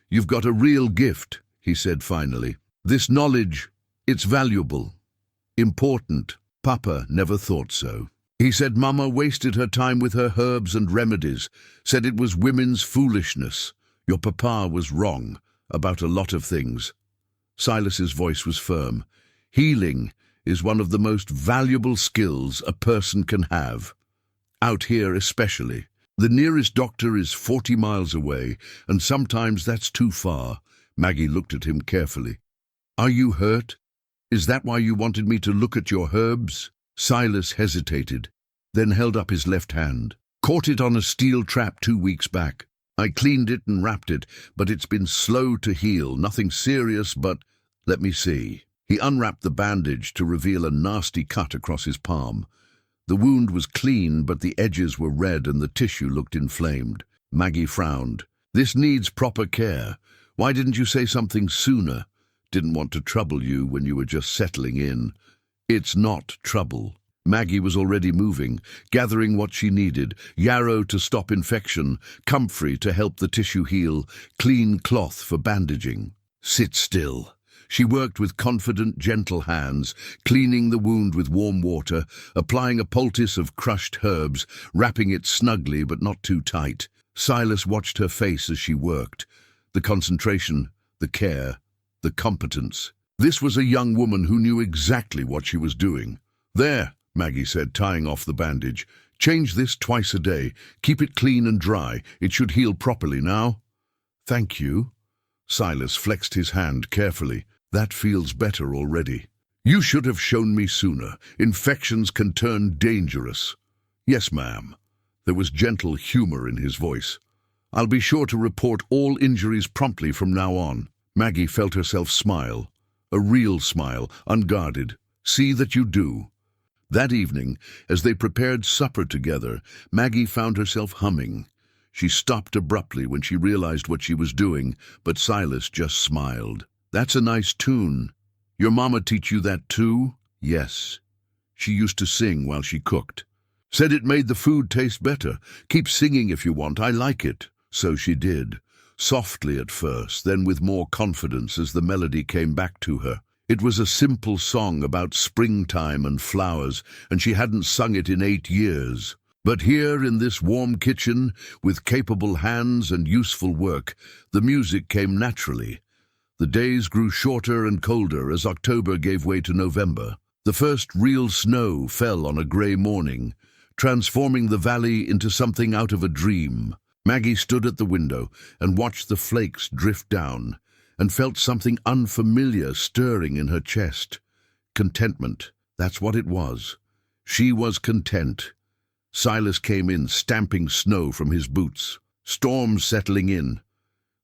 "You've got a real gift," he said finally. "This knowledge, it's valuable, important. Papa never thought so. He said Mama wasted her time with her herbs and remedies, said it was women's foolishness. Your papa was wrong about a lot of things." Silas's voice was firm. "Healing is one of the most valuable skills a person can have. Out here especially. The nearest doctor is 40 miles away, and sometimes that's too far." Maggie looked at him carefully. "Are you hurt? Is that why you wanted me to look at your herbs?" Silas hesitated, then held up his left hand. "Caught it on a steel trap 2 weeks back. I cleaned it and wrapped it, but it's been slow to heal. Nothing serious, but let me see." He unwrapped the bandage to reveal a nasty cut across his palm. The wound was clean, but the edges were red and the tissue looked inflamed. Maggie frowned. "This needs proper care. Why didn't you say something sooner?" "Didn't want to trouble you when you were just settling in." "It's not trouble." Maggie was already moving, gathering what she needed: yarrow to stop infection, comfrey to help the tissue heal, clean cloth for bandaging. "Sit still." She worked with confident, gentle hands, cleaning the wound with warm water, applying a poultice of crushed herbs, wrapping it snugly but not too tight. Silas watched her face as she worked. The concentration, the care, the competence. This was a young woman who knew exactly what she was doing. "There," Maggie said, tying off the bandage. "Change this twice a day. Keep it clean and dry. It should heal properly now." "Thank you." Silas flexed his hand carefully. "That feels better already." "You should have shown me sooner. Infections can turn dangerous." "Yes, ma'am." There was gentle humor in his voice. "I'll be sure to report all injuries promptly from now on." Maggie felt herself smile. A real smile, unguarded. "See that you do." That evening, as they prepared supper together, Maggie found herself humming. She stopped abruptly when she realized what she was doing, but Silas just smiled. "That's a nice tune. Your mama teach you that too?" "Yes. She used to sing while she cooked. Said it made the food taste better. Keep singing if you want, I like it." So she did, softly at first, then with more confidence as the melody came back to her. It was a simple song about springtime and flowers, and she hadn't sung it in 8 years. But here in this warm kitchen, with capable hands and useful work, the music came naturally. The days grew shorter and colder as October gave way to November. The first real snow fell on a grey morning, transforming the valley into something out of a dream. Maggie stood at the window and watched the flakes drift down, and felt something unfamiliar stirring in her chest. Contentment, that's what it was. She was content. Silas came in, stamping snow from his boots. "Storm's settling in.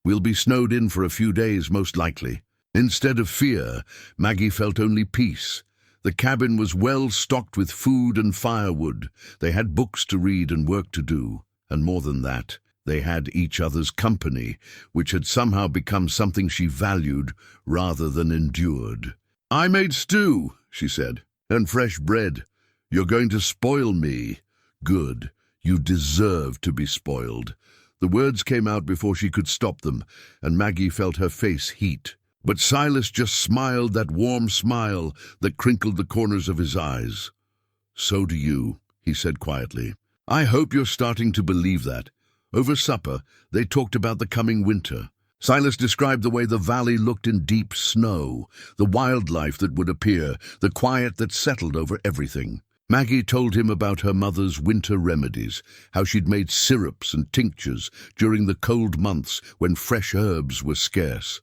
We'll be snowed in for a few days, most likely." Instead of fear, Maggie felt only peace. The cabin was well stocked with food and firewood. They had books to read and work to do. And more than that, they had each other's company, which had somehow become something she valued rather than endured. "I made stew," she said, "and fresh bread. You're going to spoil me." "Good. You deserve to be spoiled." The words came out before she could stop them, and Maggie felt her face heat. But Silas just smiled, that warm smile that crinkled the corners of his eyes. "So do you," he said quietly. "I hope you're starting to believe that." Over supper, they talked about the coming winter. Silas described the way the valley looked in deep snow, the wildlife that would appear, the quiet that settled over everything. Maggie told him about her mother's winter remedies, how she'd made syrups and tinctures during the cold months when fresh herbs were scarce.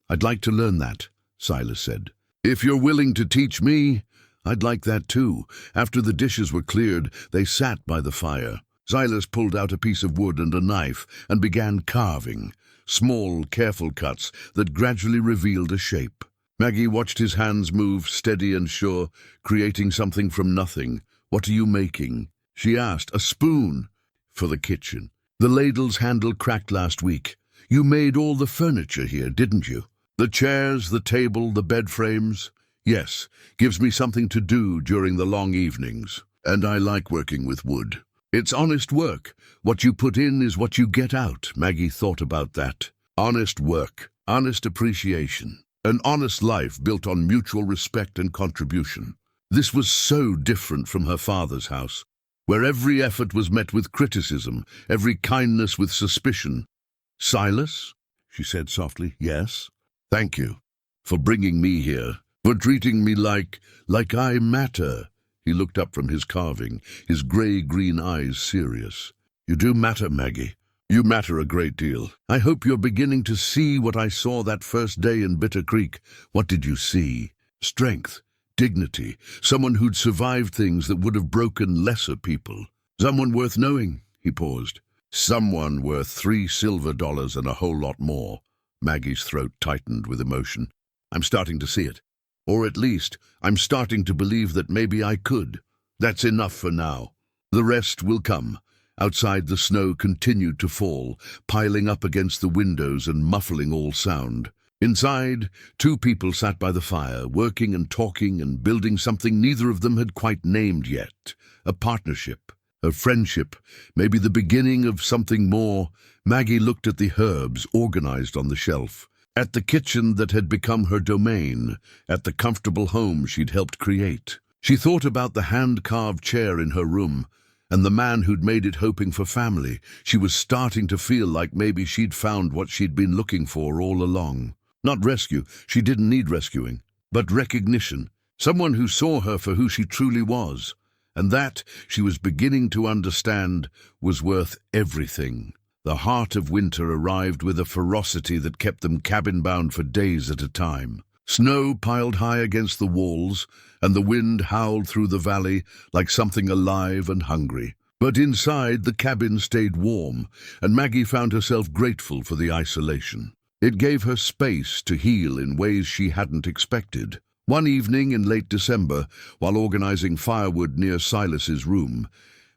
"I'd like to learn that," Silas said. "If you're willing to teach me, I'd like that too." After the dishes were cleared, they sat by the fire. Silas pulled out a piece of wood and a knife and began carving, small, careful cuts that gradually revealed a shape. Maggie watched his hands move, steady and sure, creating something from nothing. "What are you making?" she asked. "A spoon." "For the kitchen. The ladle's handle cracked last week. You made all the furniture here, didn't you? The chairs, the table, the bed frames?" "Yes, gives me something to do during the long evenings. And I like working with wood. It's honest work. What you put in is what you get out." Maggie thought about that. Honest work, honest appreciation. An honest life built on mutual respect and contribution. This was so different from her father's house, where every effort was met with criticism, every kindness with suspicion. "Silas?" she said softly. "Yes?" "Thank you for bringing me here, for treating me like I matter." He looked up from his carving, his grey-green eyes serious. "You do matter, Maggie. You matter a great deal. I hope you're beginning to see what I saw that first day in Bitter Creek." "What did you see?" "Strength, dignity, someone who'd survived things that would have broken lesser people. Someone worth knowing." He paused. "Someone worth $3 silver and a whole lot more." Maggie's throat tightened with emotion. "I'm starting to see it. Or at least, I'm starting to believe that maybe I could. That's enough for now. The rest will come." Outside, the snow continued to fall, piling up against the windows and muffling all sound. Inside, 2 people sat by the fire, working and talking and building something neither of them had quite named yet. A partnership, a friendship, maybe the beginning of something more. Maggie looked at the herbs organized on the shelf, at the kitchen that had become her domain, at the comfortable home she'd helped create. She thought about the hand-carved chair in her room, and the man who'd made it hoping for family. She was starting to feel like maybe she'd found what she'd been looking for all along. Not rescue, she didn't need rescuing, but recognition. Someone who saw her for who she truly was. And that, she was beginning to understand, was worth everything. The heart of winter arrived with a ferocity that kept them cabin-bound for days at a time. Snow piled high against the walls, and the wind howled through the valley like something alive and hungry. But inside, the cabin stayed warm, and Maggie found herself grateful for the isolation. It gave her space to heal in ways she hadn't expected. One evening in late December, while organizing firewood near Silas's room,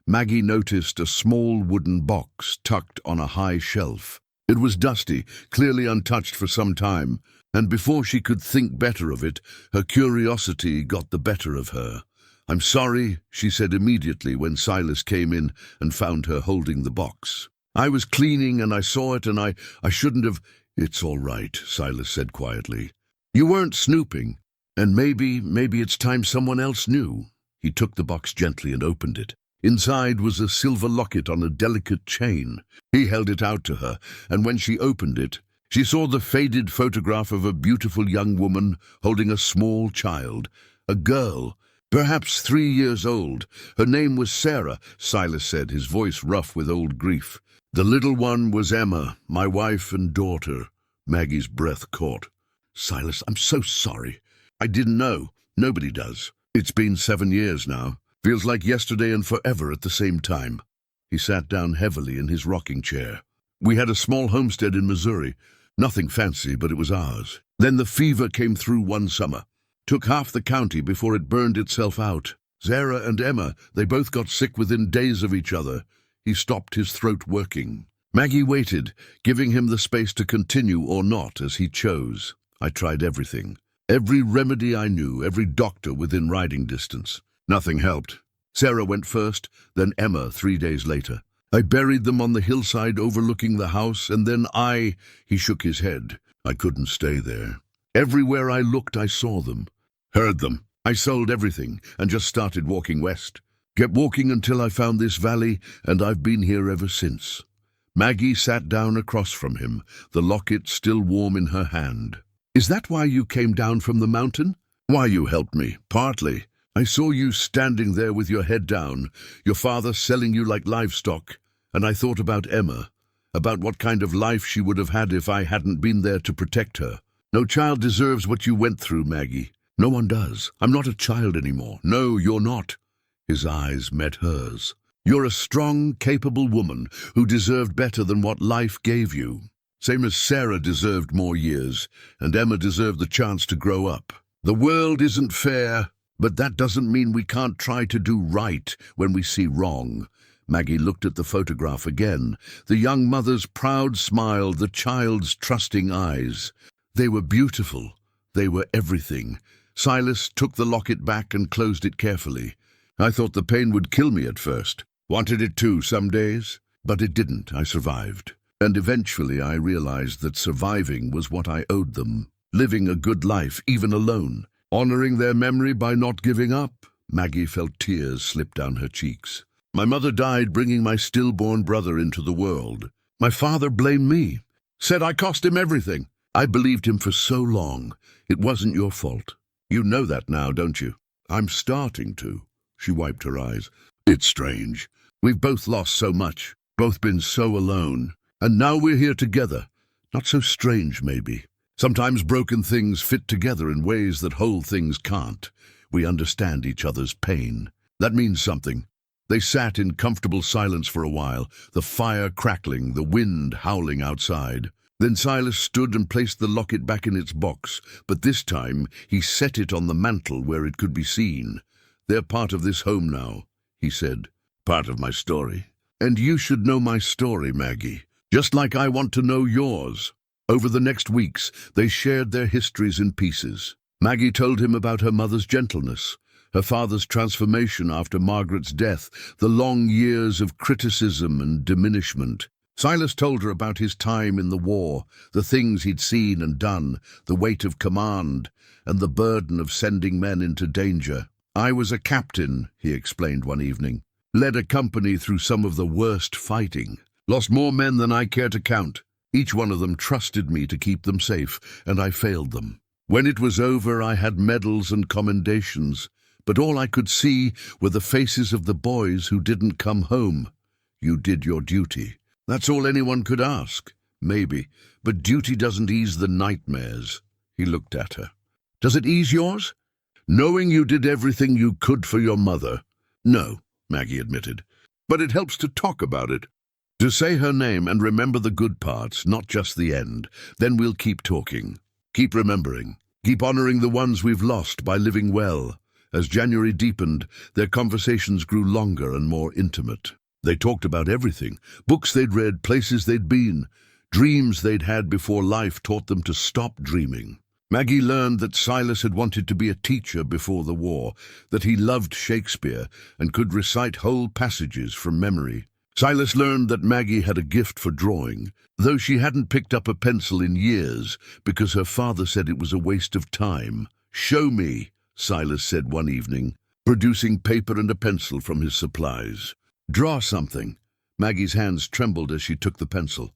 Maggie noticed a small wooden box tucked on a high shelf. It was dusty, clearly untouched for some time, and before she could think better of it, her curiosity got the better of her. "I'm sorry," she said immediately when Silas came in and found her holding the box. "I was cleaning and I saw it and I shouldn't have—" "It's all right," Silas said quietly. "You weren't snooping, and maybe it's time someone else knew." He took the box gently and opened it. Inside was a silver locket on a delicate chain. He held it out to her, and when she opened it, she saw the faded photograph of a beautiful young woman holding a small child, a girl, perhaps 3 years old. Her name was Sarah, Silas said, his voice rough with old grief. "The little one was Emma, my wife and daughter." Maggie's breath caught. "Silas, I'm so sorry. I didn't know. Nobody does. It's been 7 years now. Feels like yesterday and forever at the same time." He sat down heavily in his rocking chair. "We had a small homestead in Missouri. Nothing fancy, but it was ours. Then the fever came through one summer. Took half the county before it burned itself out. Sarah and Emma, they both got sick within days of each other." He stopped, his throat working. Maggie waited, giving him the space to continue or not as he chose. "I tried everything. Every remedy I knew, every doctor within riding distance. Nothing helped. Sarah went first, then Emma 3 days later. I buried them on the hillside overlooking the house, and then he shook his head. I couldn't stay there. Everywhere I looked, I saw them, heard them. I sold everything and just started walking west. Kept walking until I found this valley, and I've been here ever since." Maggie sat down across from him, the locket still warm in her hand. "Is that why you came down from the mountain?" "Why you helped me, partly. I saw you standing there with your head down, your father selling you like livestock, and I thought about Emma, about what kind of life she would have had if I hadn't been there to protect her. No child deserves what you went through, Maggie. No one does. I'm not a child anymore. No, you're not." His eyes met hers. "You're a strong, capable woman who deserved better than what life gave you. Same as Sarah deserved more years, and Emma deserved the chance to grow up. The world isn't fair, but that doesn't mean we can't try to do right when we see wrong." Maggie looked at the photograph again, the young mother's proud smile, the child's trusting eyes. They were beautiful. They were everything. Silas took the locket back and closed it carefully. "I thought the pain would kill me at first. Wanted it too some days, but it didn't. I survived. And eventually I realized that surviving was what I owed them. Living a good life, even alone. Honoring their memory by not giving up." Maggie felt tears slip down her cheeks. "My mother died bringing my stillborn brother into the world. My father blamed me. Said I cost him everything. I believed him for so long. It wasn't your fault. You know that now, don't you?" "I'm starting to." She wiped her eyes. "It's strange. We've both lost so much, both been so alone. And now we're here together. Not so strange, maybe. Sometimes broken things fit together in ways that whole things can't. We understand each other's pain. That means something." They sat in comfortable silence for a while, the fire crackling, the wind howling outside. Then Silas stood and placed the locket back in its box, but this time he set it on the mantel where it could be seen. "They're part of this home now," he said. "Part of my story. And you should know my story, Maggie, just like I want to know yours." Over the next weeks, they shared their histories in pieces. Maggie told him about her mother's gentleness, her father's transformation after Margaret's death, the long years of criticism and diminishment. Silas told her about his time in the war, the things he'd seen and done, the weight of command, and the burden of sending men into danger. "I was a captain," he explained one evening. "Led a company through some of the worst fighting. Lost more men than I care to count. Each one of them trusted me to keep them safe, and I failed them. When it was over, I had medals and commendations, but all I could see were the faces of the boys who didn't come home. You did your duty. That's all anyone could ask. Maybe, but duty doesn't ease the nightmares." He looked at her. "Does it ease yours? Knowing you did everything you could for your mother?" "No," Maggie admitted, "but it helps to talk about it. To say her name and remember the good parts, not just the end. Then we'll keep talking. Keep remembering. Keep honoring the ones we've lost by living well. As January deepened, their conversations grew longer and more intimate. They talked about everything: books they'd read, places they'd been, dreams they'd had before life taught them to stop dreaming. Maggie learned that Silas had wanted to be a teacher before the war, that he loved Shakespeare and could recite whole passages from memory. Silas learned that Maggie had a gift for drawing, though she hadn't picked up a pencil in years because her father said it was a waste of time. "Show me," Silas said one evening, producing paper and a pencil from his supplies. "Draw something." Maggie's hands trembled as she took the pencil.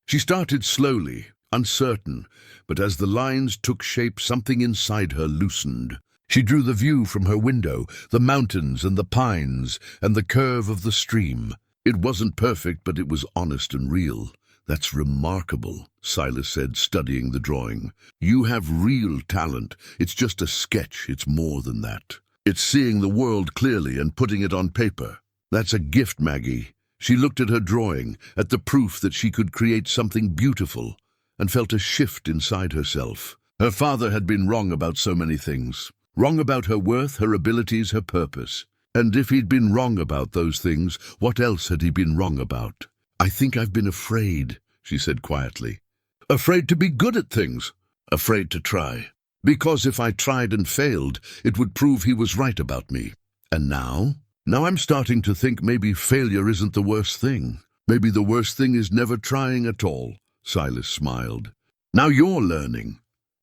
She started slowly, uncertain, but as the lines took shape, something inside her loosened. She drew the view from her window, the mountains and the pines and the curve of the stream. It wasn't perfect, but it was honest and real. "That's remarkable," Silas said, studying the drawing. "You have real talent. It's just a sketch. It's more than that. It's seeing the world clearly and putting it on paper. That's a gift, Maggie." She looked at her drawing, at the proof that she could create something beautiful, and felt a shift inside herself. Her father had been wrong about so many things. Wrong about her worth, her abilities, her purpose. And if he'd been wrong about those things, what else had he been wrong about? "I think I've been afraid," she said quietly. "Afraid to be good at things. Afraid to try. Because if I tried and failed, it would prove he was right about me. And now? Now I'm starting to think maybe failure isn't the worst thing. Maybe the worst thing is never trying at all." Silas smiled. "Now you're learning."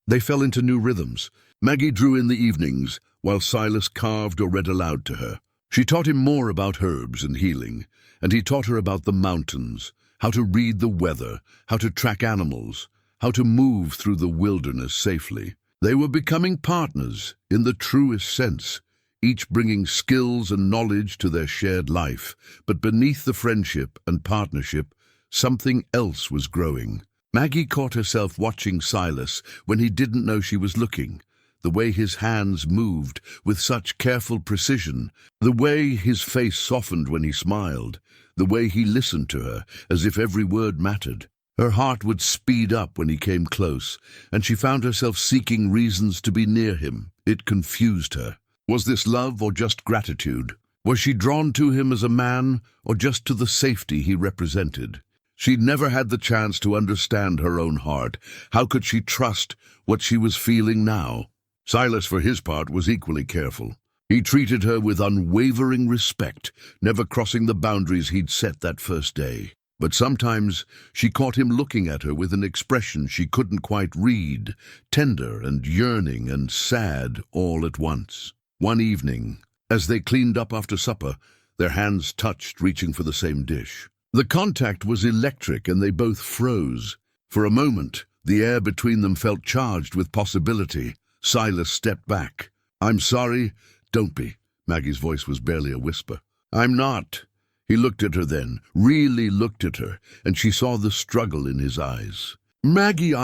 They fell into new rhythms. Maggie drew in the evenings, while Silas carved or read aloud to her. She taught him more about herbs and healing, and he taught her about the mountains, how to read the weather, how to track animals, how to move through the wilderness safely. They were becoming partners in the truest sense, each bringing skills and knowledge to their shared life. But beneath the friendship and partnership, something else was growing. Maggie caught herself watching Silas when he didn't know she was looking. The way his hands moved with such careful precision, the way his face softened when he smiled, the way he listened to her as if every word mattered. Her heart would speed up when he came close, and she found herself seeking reasons to be near him. It confused her. Was this love or just gratitude? Was she drawn to him as a man or just to the safety he represented? She'd never had the chance to understand her own heart. How could she trust what she was feeling now? Silas, for his part, was equally careful. He treated her with unwavering respect, never crossing the boundaries he'd set that first day. But sometimes she caught him looking at her with an expression she couldn't quite read, tender and yearning and sad all at once. One evening, as they cleaned up after supper, their hands touched, reaching for the same dish. The contact was electric, and they both froze. For a moment, the air between them felt charged with possibility. Silas stepped back. "I'm sorry." "Don't be." Maggie's voice was barely a whisper. "I'm not." He looked at her then, really looked at her, and she saw the struggle in his eyes. "Maggie,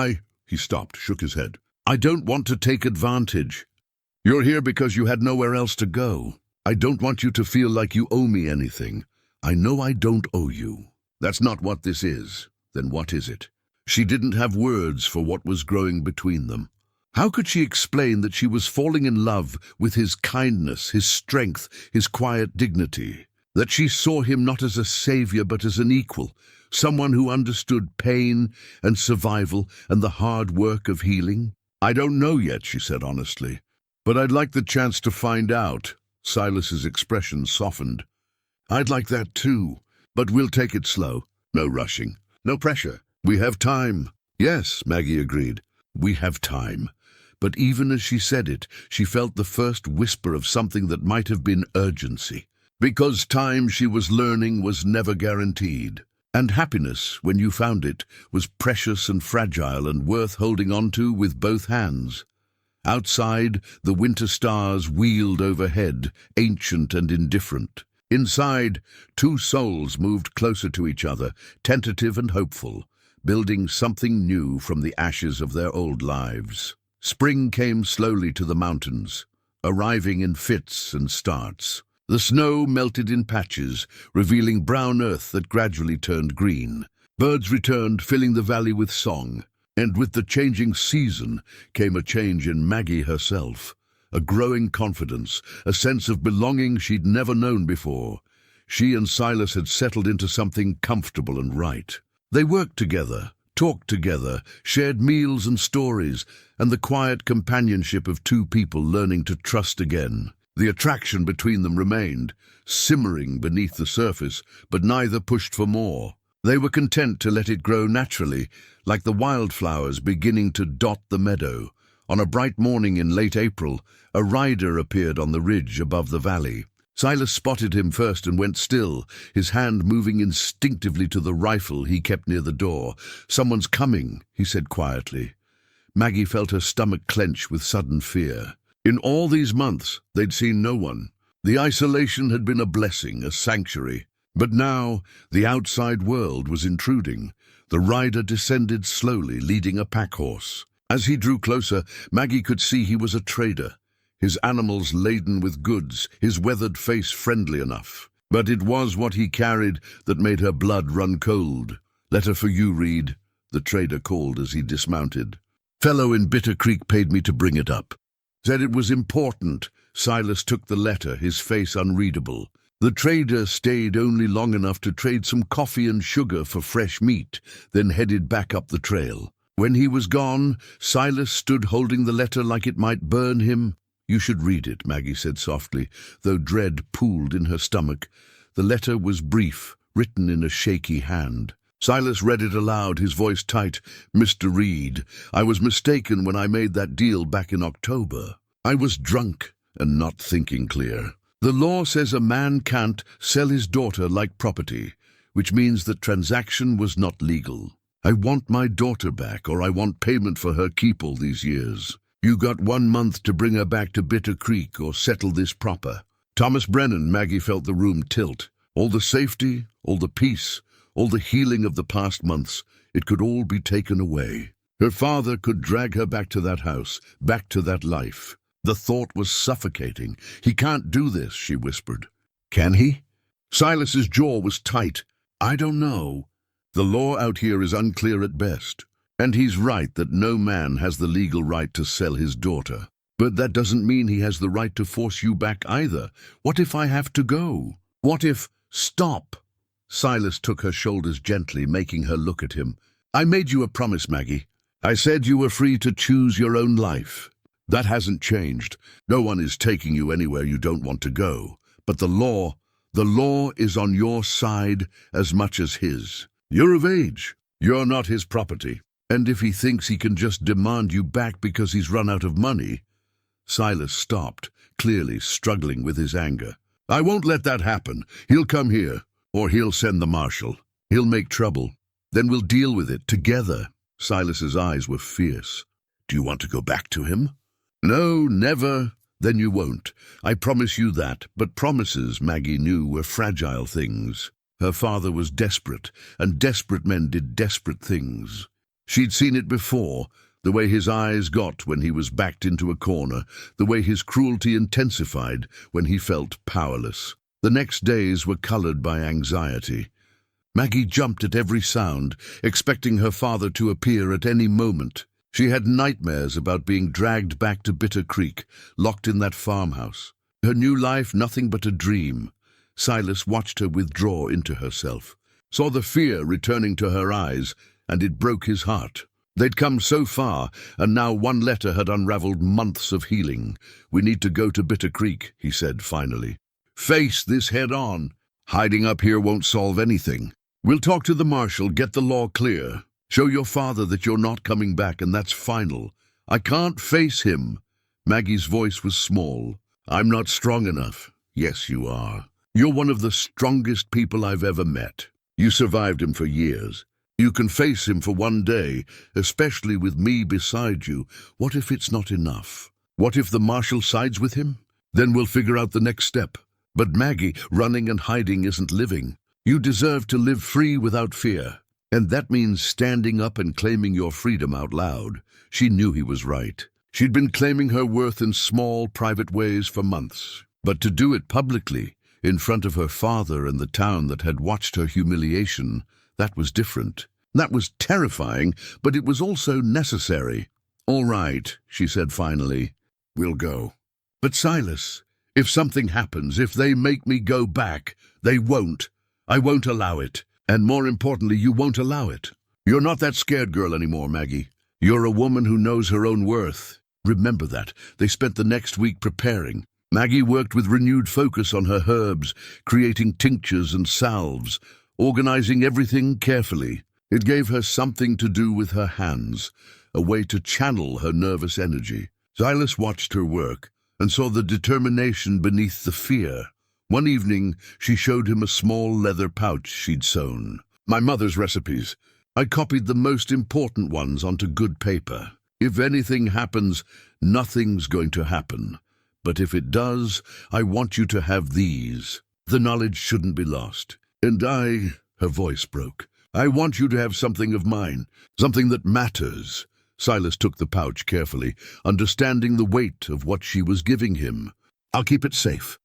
He stopped, shook his head. "I don't want to take advantage. You're here because you had nowhere else to go. I don't want you to feel like you owe me anything. I know I don't owe you. That's not what this is. Then what is it?" She didn't have words for what was growing between them. How could she explain that she was falling in love with his kindness, his strength, his quiet dignity? That she saw him not as a savior but as an equal, someone who understood pain and survival and the hard work of healing? "I don't know yet," she said honestly, "but I'd like the chance to find out." Silas's expression softened. "I'd like that too, but we'll take it slow. No rushing, no pressure. We have time." "Yes," Maggie agreed. "We have time." But even as she said it, she felt the first whisper of something that might have been urgency. Because time, she was learning, was never guaranteed. And happiness, when you found it, was precious and fragile and worth holding on to with both hands. Outside, the winter stars wheeled overhead, ancient and indifferent. Inside, two souls moved closer to each other, tentative and hopeful, building something new from the ashes of their old lives. Spring came slowly to the mountains, arriving in fits and starts. The snow melted in patches, revealing brown earth that gradually turned green. Birds returned, filling the valley with song. And with the changing season came a change in Maggie herself, a growing confidence, a sense of belonging she'd never known before. She and Silas had settled into something comfortable and right. They worked together, talked together, shared meals and stories, and the quiet companionship of two people learning to trust again. The attraction between them remained, simmering beneath the surface, but neither pushed for more. They were content to let it grow naturally, like the wildflowers beginning to dot the meadow. On a bright morning in late April, a rider appeared on the ridge above the valley. Silas spotted him first and went still, his hand moving instinctively to the rifle he kept near the door. "Someone's coming," he said quietly. Maggie felt her stomach clench with sudden fear. In all these months, they'd seen no one. The isolation had been a blessing, a sanctuary. But now, the outside world was intruding. The rider descended slowly, leading a pack horse. As he drew closer, Maggie could see he was a trader, his animals laden with goods, his weathered face friendly enough. But it was what he carried that made her blood run cold. "Letter for you, Reed," the trader called as he dismounted. "Fellow in Bitter Creek paid me to bring it up. Said it was important." Silas took the letter, his face unreadable. The trader stayed only long enough to trade some coffee and sugar for fresh meat, then headed back up the trail. When he was gone, Silas stood holding the letter like it might burn him. "You should read it," Maggie said softly, though dread pooled in her stomach. The letter was brief, written in a shaky hand. Silas read it aloud, his voice tight. "Mr. Reed, I was mistaken when I made that deal back in October. I was drunk and not thinking clear. The law says a man can't sell his daughter like property, which means that transaction was not legal. I want my daughter back, or I want payment for her keep all these years. You got 1 month to bring her back to Bitter Creek or settle this proper." Thomas Brennan, Maggie felt the room tilt. All the safety, all the peace, all the healing of the past months, it could all be taken away. Her father could drag her back to that house, back to that life. The thought was suffocating. "He can't do this," she whispered. "Can he?" Silas's jaw was tight. "I don't know. The law out here is unclear at best. And he's right that no man has the legal right to sell his daughter. But that doesn't mean he has the right to force you back either. What if I have to go? What if—" "Stop!" Silas took her shoulders gently, making her look at him. "I made you a promise, Maggie. I said you were free to choose your own life. That hasn't changed. No one is taking you anywhere you don't want to go. But the law is on your side as much as his. You're of age. You're not his property. And if he thinks he can just demand you back because he's run out of money—" Silas stopped, clearly struggling with his anger. "I won't let that happen. He'll come here, or he'll send the marshal. He'll make trouble. Then we'll deal with it together." Silas's eyes were fierce. "Do you want to go back to him?" "No, never." "Then you won't. I promise you that." But promises, Maggie knew, were fragile things. Her father was desperate, and desperate men did desperate things. She'd seen it before, the way his eyes got when he was backed into a corner, the way his cruelty intensified when he felt powerless. The next days were colored by anxiety. Maggie jumped at every sound, expecting her father to appear at any moment. She had nightmares about being dragged back to Bitter Creek, locked in that farmhouse. Her new life nothing but a dream. Silas watched her withdraw into herself, saw the fear returning to her eyes, and it broke his heart. They'd come so far, and now one letter had unraveled months of healing. "We need to go to Bitter Creek," he said finally. "Face this head on. Hiding up here won't solve anything. We'll talk to the marshal, get the law clear. Show your father that you're not coming back, and that's final. I can't face him." Maggie's voice was small. "I'm not strong enough." "Yes, you are. You're one of the strongest people I've ever met. You survived him for years. You can face him for one day, especially with me beside you. What if it's not enough? What if the marshal sides with him? Then we'll figure out the next step. But Maggie, running and hiding isn't living. You deserve to live free without fear. And that means standing up and claiming your freedom out loud." She knew he was right. She'd been claiming her worth in small, private ways for months. But to do it publicly, in front of her father and the town that had watched her humiliation, that was different. That was terrifying, but it was also necessary. "All right," she said finally. "We'll go." "But Silas, if something happens, if they make me go back, they won't. I won't allow it. And more importantly, you won't allow it. You're not that scared girl anymore, Maggie. You're a woman who knows her own worth. Remember that." They spent the next week preparing. Maggie worked with renewed focus on her herbs, creating tinctures and salves, organizing everything carefully. It gave her something to do with her hands, a way to channel her nervous energy. Silas watched her work and saw the determination beneath the fear. One evening, she showed him a small leather pouch she'd sewn. "My mother's recipes. I copied the most important ones onto good paper. If anything happens, nothing's going to happen. But if it does, I want you to have these. The knowledge shouldn't be lost. And her voice broke, I want you to have something of mine, something that matters." Silas took the pouch carefully, understanding the weight of what she was giving him. "I'll keep it safe.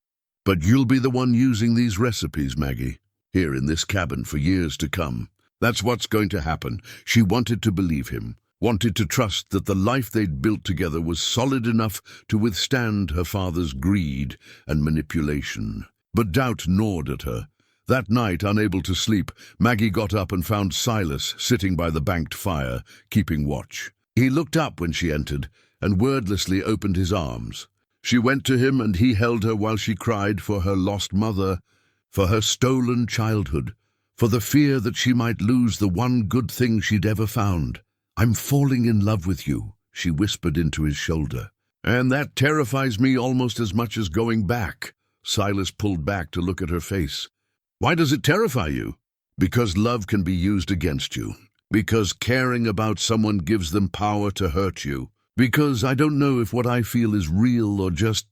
But you'll be the one using these recipes, Maggie, here in this cabin for years to come. That's what's going to happen." She wanted to believe him, wanted to trust that the life they'd built together was solid enough to withstand her father's greed and manipulation. But doubt gnawed at her. That night, unable to sleep, Maggie got up and found Silas sitting by the banked fire, keeping watch. He looked up when she entered and wordlessly opened his arms. She went to him and he held her while she cried for her lost mother, for her stolen childhood, for the fear that she might lose the one good thing she'd ever found. "I'm falling in love with you," she whispered into his shoulder. "And that terrifies me almost as much as going back." Silas pulled back to look at her face. "Why does it terrify you?" "Because love can be used against you. Because caring about someone gives them power to hurt you. Because I don't know if what I feel is real or just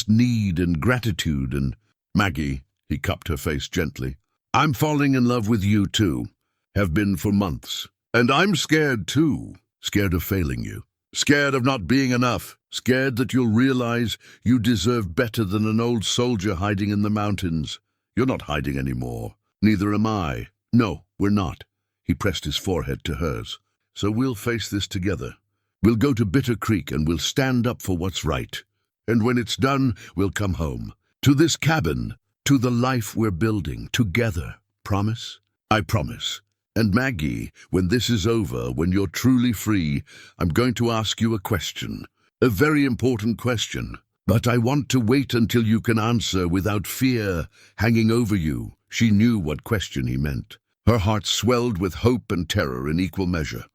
need and gratitude and—" "Maggie," he cupped her face gently, "I'm falling in love with you too. Have been for months. And I'm scared too. Scared of failing you. Scared of not being enough. Scared that you'll realize you deserve better than an old soldier hiding in the mountains. You're not hiding anymore. Neither am I. No, we're not." He pressed his forehead to hers. "So we'll face this together. We'll go to Bitter Creek and we'll stand up for what's right. And when it's done, we'll come home. To this cabin, to the life we're building together. Promise?" "I promise. And Maggie, when this is over, when you're truly free, I'm going to ask you a question. A very important question. But I want to wait until you can answer without fear hanging over you." She knew what question he meant. Her heart swelled with hope and terror in equal measure.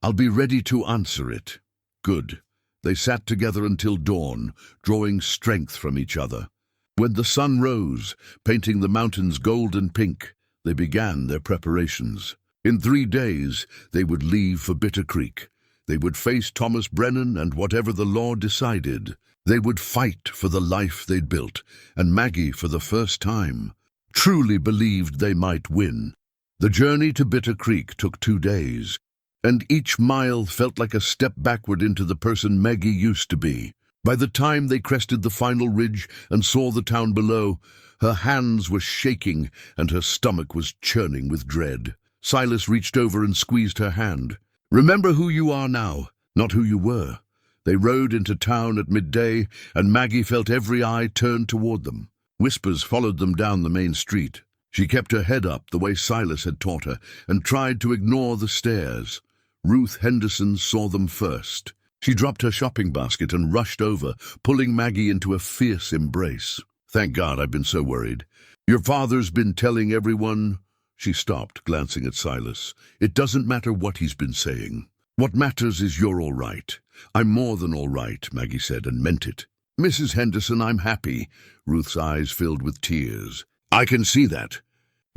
"I'll be ready to answer it." Good. They sat together until dawn, drawing strength from each other. When the sun rose, painting the mountains gold and pink, they began their preparations. In 3 days, they would leave for Bitter Creek. They would face Thomas Brennan and whatever the law decided. They would fight for the life they'd built, and Maggie, for the first time, truly believed they might win. The journey to Bitter Creek took 2 days, and each mile felt like a step backward into the person Maggie used to be. By the time they crested the final ridge and saw the town below, her hands were shaking and her stomach was churning with dread. Silas reached over and squeezed her hand. "Remember who you are now, not who you were." They rode into town at midday, and Maggie felt every eye turned toward them. Whispers followed them down the main street. She kept her head up the way Silas had taught her, and tried to ignore the stares. Ruth Henderson saw them first. She dropped her shopping basket and rushed over, pulling Maggie into a fierce embrace. "Thank God, I've been so worried. Your father's been telling everyone—" She stopped, glancing at Silas. "It doesn't matter what he's been saying. What matters is you're all right." "I'm more than all right," Maggie said, and meant it. "Mrs. Henderson, I'm happy." Ruth's eyes filled with tears. "I can see that.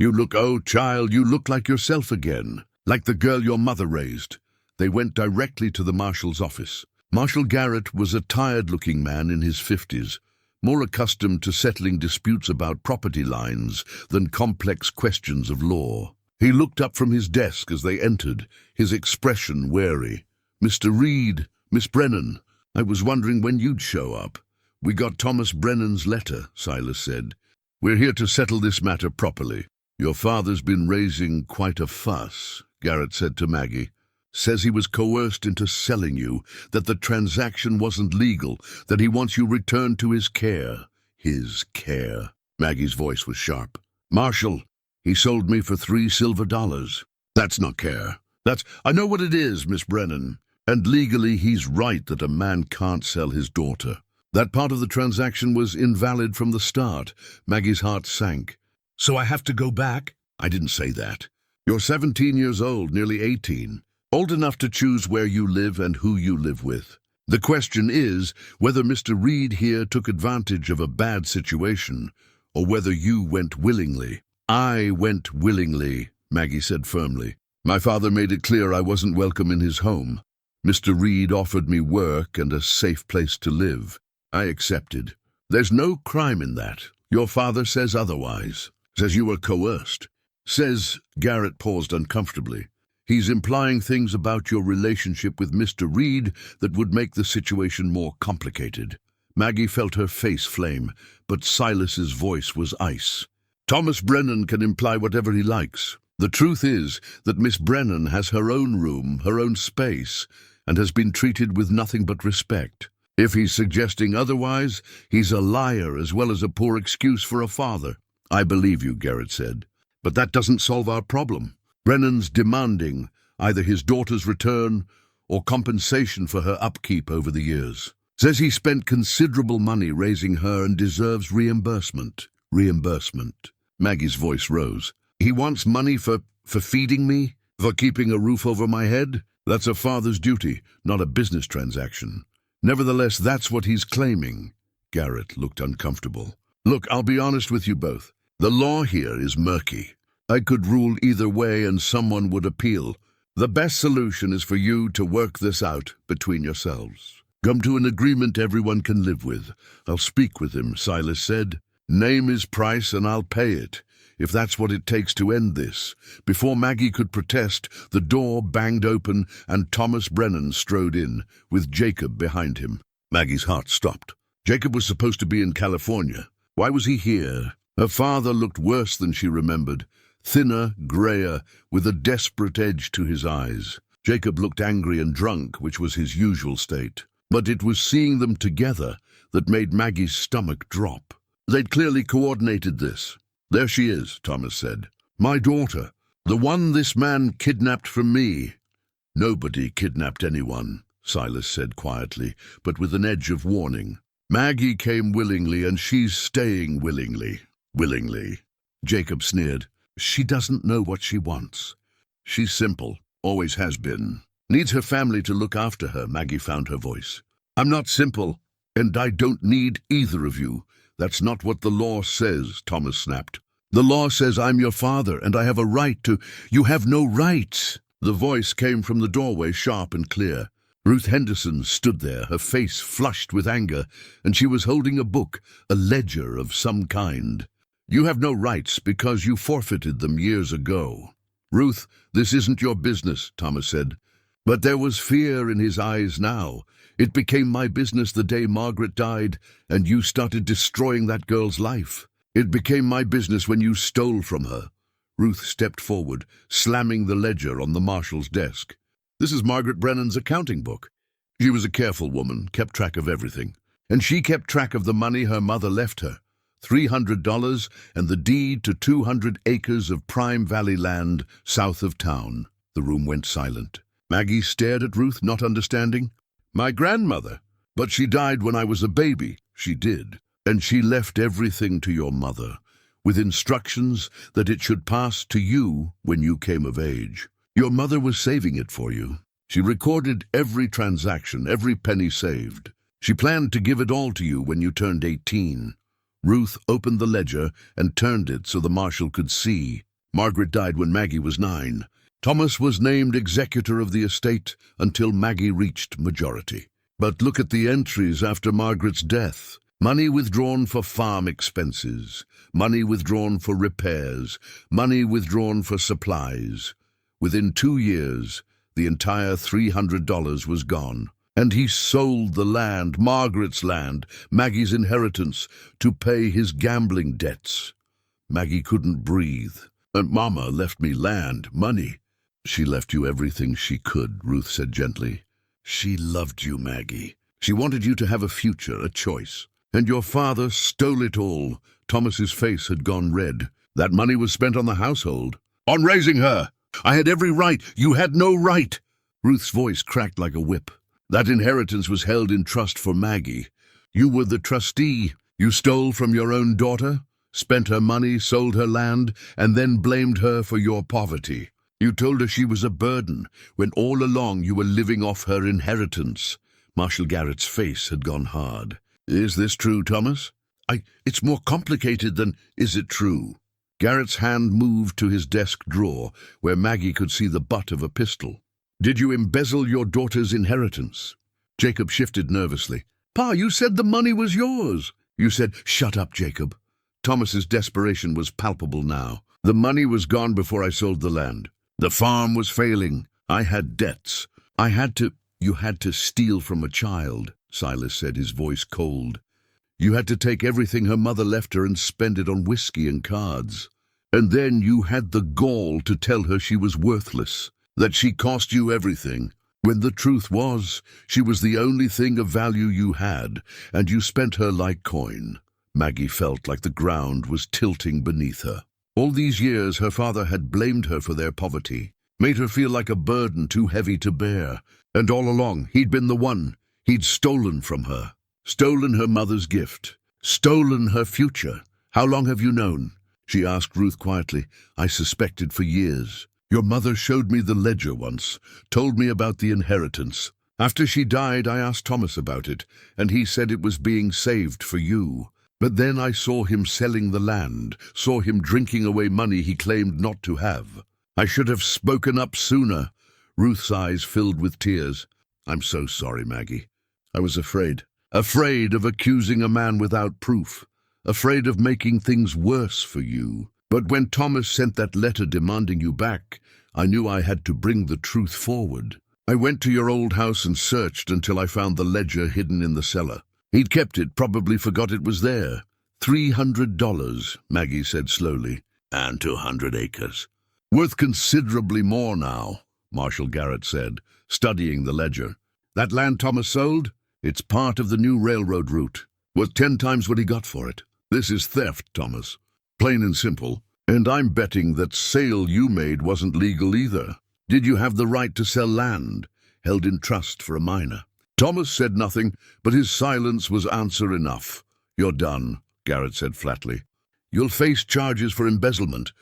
Oh, child, you look like yourself again. Like the girl your mother raised." They went directly to the marshal's office. Marshal Garrett was a tired-looking man in his 50s, more accustomed to settling disputes about property lines than complex questions of law. He looked up from his desk as they entered, his expression wary. "Mr. Reed, Miss Brennan, I was wondering when you'd show up." "We got Thomas Brennan's letter," Silas said. "We're here to settle this matter properly. Your father's been raising quite a fuss." Garrett said to Maggie. Says he was coerced into selling you, that the transaction wasn't legal, that he wants you returned to his care. His care. Maggie's voice was sharp. Marshal, he sold me for $3 silver. That's not care. I know what it is, Miss Brennan. And legally he's right that a man can't sell his daughter. That part of the transaction was invalid from the start. Maggie's heart sank. So I have to go back? I didn't say that. You're 17 years old, nearly 18. Old enough to choose where you live and who you live with. The question is whether Mr. Reed here took advantage of a bad situation, or whether you went willingly. I went willingly, Maggie said firmly. My father made it clear I wasn't welcome in his home. Mr. Reed offered me work and a safe place to live. I accepted. There's no crime in that. Your father says otherwise. Says you were coerced. Says, Garrett paused uncomfortably. He's implying things about your relationship with Mr. Reed that would make the situation more complicated. Maggie felt her face flame, but Silas's voice was ice. Thomas Brennan can imply whatever he likes. The truth is that Miss Brennan has her own room, her own space, and has been treated with nothing but respect. If he's suggesting otherwise, he's a liar as well as a poor excuse for a father. I believe you, Garrett said. But that doesn't solve our problem. Brennan's demanding either his daughter's return or compensation for her upkeep over the years. Says he spent considerable money raising her and deserves reimbursement. Reimbursement. Maggie's voice rose. He wants money for feeding me? For keeping a roof over my head? That's a father's duty, not a business transaction. Nevertheless, that's what he's claiming. Garrett looked uncomfortable. Look, I'll be honest with you both. The law here is murky. I could rule either way and someone would appeal. The best solution is for you to work this out between yourselves. Come to an agreement everyone can live with. I'll speak with him, Silas said. Name his price and I'll pay it, if that's what it takes to end this. Before Maggie could protest, the door banged open and Thomas Brennan strode in, with Jacob behind him. Maggie's heart stopped. Jacob was supposed to be in California. Why was he here? Her father looked worse than she remembered. Thinner, grayer, with a desperate edge to his eyes. Jacob looked angry and drunk, which was his usual state. But it was seeing them together that made Maggie's stomach drop. They'd clearly coordinated this. There she is, Thomas said. My daughter, the one this man kidnapped from me. Nobody kidnapped anyone, Silas said quietly, but with an edge of warning. Maggie came willingly and she's staying willingly. Willingly. Jacob sneered. She doesn't know what she wants. She's simple, always has been. Needs her family to look after her, Maggie found her voice. I'm not simple, and I don't need either of you. That's not what the law says, Thomas snapped. The law says I'm your father, and I have a right to— You have no rights. The voice came from the doorway, sharp and clear. Ruth Henderson stood there, her face flushed with anger, and she was holding a book, a ledger of some kind. You have no rights because you forfeited them years ago. Ruth, this isn't your business, Thomas said. But there was fear in his eyes now. It became my business the day Margaret died, and you started destroying that girl's life. It became my business when you stole from her. Ruth stepped forward, slamming the ledger on the marshal's desk. This is Margaret Brennan's accounting book. She was a careful woman, kept track of everything. And she kept track of the money her mother left her. $300 and the deed to 200 acres of prime valley land south of town. The room went silent. Maggie stared at Ruth, not understanding. My grandmother. But she died when I was a baby. She did. And she left everything to your mother, with instructions that it should pass to you when you came of age. Your mother was saving it for you. She recorded every transaction, every penny saved. She planned to give it all to you when you turned 18. Ruth opened the ledger and turned it so the marshal could see. Margaret died when Maggie was 9. Thomas was named executor of the estate until Maggie reached majority. But look at the entries after Margaret's death. Money withdrawn for farm expenses, money withdrawn for repairs, money withdrawn for supplies. Within 2 years, the entire $300 was gone. And he sold the land, Margaret's land, Maggie's inheritance, to pay his gambling debts. Maggie couldn't breathe. And Mama left me land, money. She left you everything she could, Ruth said gently. She loved you, Maggie. She wanted you to have a future, a choice. And your father stole it all. Thomas's face had gone red. That money was spent on the household. On raising her! I had every right. You had no right. Ruth's voice cracked like a whip. That inheritance was held in trust for Maggie. You were the trustee. You stole from your own daughter, spent her money, sold her land, and then blamed her for your poverty. You told her she was a burden, when all along you were living off her inheritance. Marshal Garrett's face had gone hard. Is this true, Thomas? It's more complicated than, is it true? Garrett's hand moved to his desk drawer, where Maggie could see the butt of a pistol. Did you embezzle your daughter's inheritance? Jacob shifted nervously. Pa, you said the money was yours. You said, shut up, Jacob. Thomas's desperation was palpable now. The money was gone before I sold the land. The farm was failing. I had debts. You had to steal from a child, Silas said, his voice cold. You had to take everything her mother left her and spend it on whiskey and cards. And then you had the gall to tell her she was worthless, that she cost you everything, when the truth was, she was the only thing of value you had, and you spent her like coin. Maggie felt like the ground was tilting beneath her. All these years her father had blamed her for their poverty, made her feel like a burden too heavy to bear, and all along he'd been the one. He'd stolen from her, stolen her mother's gift, stolen her future. How long have you known? She asked Ruth quietly. I suspected for years. Your mother showed me the ledger once, told me about the inheritance. After she died, I asked Thomas about it, and he said it was being saved for you. But then I saw him selling the land, saw him drinking away money he claimed not to have. I should have spoken up sooner. Ruth's eyes filled with tears. I'm so sorry, Maggie. I was afraid of accusing a man without proof, afraid of making things worse for you. But when Thomas sent that letter demanding you back, I knew I had to bring the truth forward. I went to your old house and searched until I found the ledger hidden in the cellar. He'd kept it, probably forgot it was there. $300, Maggie said slowly, and 200 acres. Worth considerably more now, Marshal Garrett said, studying the ledger. That land Thomas sold? It's part of the new railroad route. Worth 10 times what he got for it. This is theft, Thomas. Plain and simple. And I'm betting that sale you made wasn't legal either. Did you have the right to sell land, held in trust for a minor? Thomas said nothing, but his silence was answer enough. You're done, Garrett said flatly. You'll face charges for embezzlement.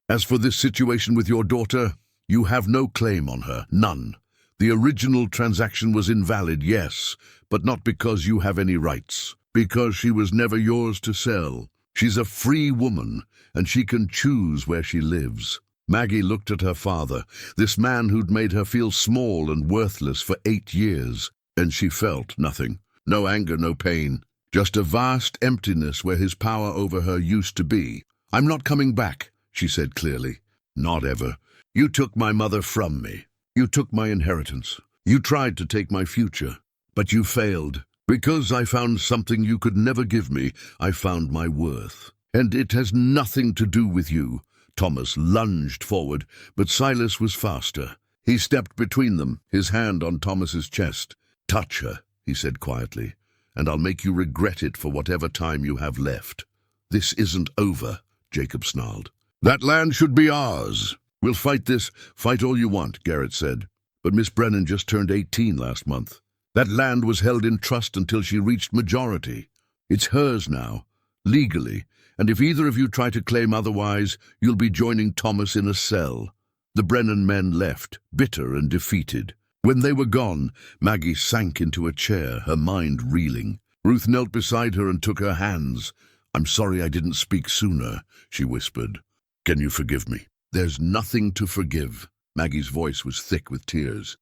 As for this situation with your daughter, you have no claim on her, none. The original transaction was invalid, yes, but not because you have any rights, because she was never yours to sell. She's a free woman, and she can choose where she lives. Maggie looked at her father, this man who'd made her feel small and worthless for 8 years, and she felt nothing. No anger, no pain, just a vast emptiness where his power over her used to be. I'm not coming back, she said clearly. Not ever. You took my mother from me. You took my inheritance. You tried to take my future, but you failed. Because I found something you could never give me, I found my worth. And it has nothing to do with you. Thomas lunged forward, but Silas was faster. He stepped between them, his hand on Thomas's chest. Touch her, he said quietly, and I'll make you regret it for whatever time you have left. This isn't over, Jacob snarled. That land should be ours. We'll fight this, fight all you want, Garrett said. But Miss Brennan just turned 18 last month. That land was held in trust until she reached majority. It's hers now, legally, and if either of you try to claim otherwise, you'll be joining Thomas in a cell. The Brennan men left, bitter and defeated. When they were gone, Maggie sank into a chair, her mind reeling. Ruth knelt beside her and took her hands. I'm sorry I didn't speak sooner, she whispered. Can you forgive me? There's nothing to forgive. Maggie's voice was thick with tears.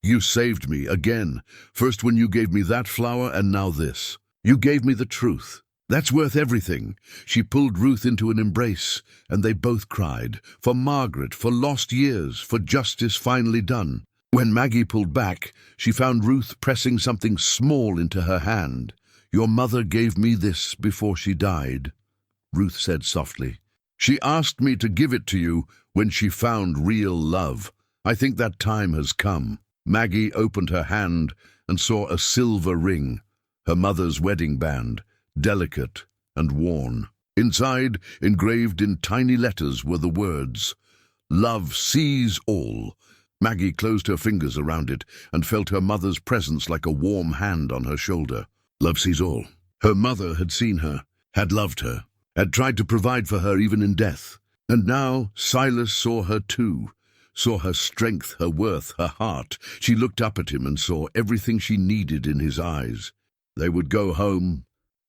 You saved me again, first when you gave me that flower and now this. You gave me the truth. That's worth everything. She pulled Ruth into an embrace, and they both cried. For Margaret, for lost years, for justice finally done. When Maggie pulled back, she found Ruth pressing something small into her hand. Your mother gave me this before she died, Ruth said softly. She asked me to give it to you when she found real love. I think that time has come." Maggie opened her hand and saw a silver ring, her mother's wedding band, delicate and worn. Inside, engraved in tiny letters, were the words, "Love sees all." Maggie closed her fingers around it and felt her mother's presence like a warm hand on her shoulder. Love sees all. Her mother had seen her, had loved her, had tried to provide for her even in death. And now Silas saw her too, saw her strength, her worth, her heart. She looked up at him and saw everything she needed in his eyes. They would go home,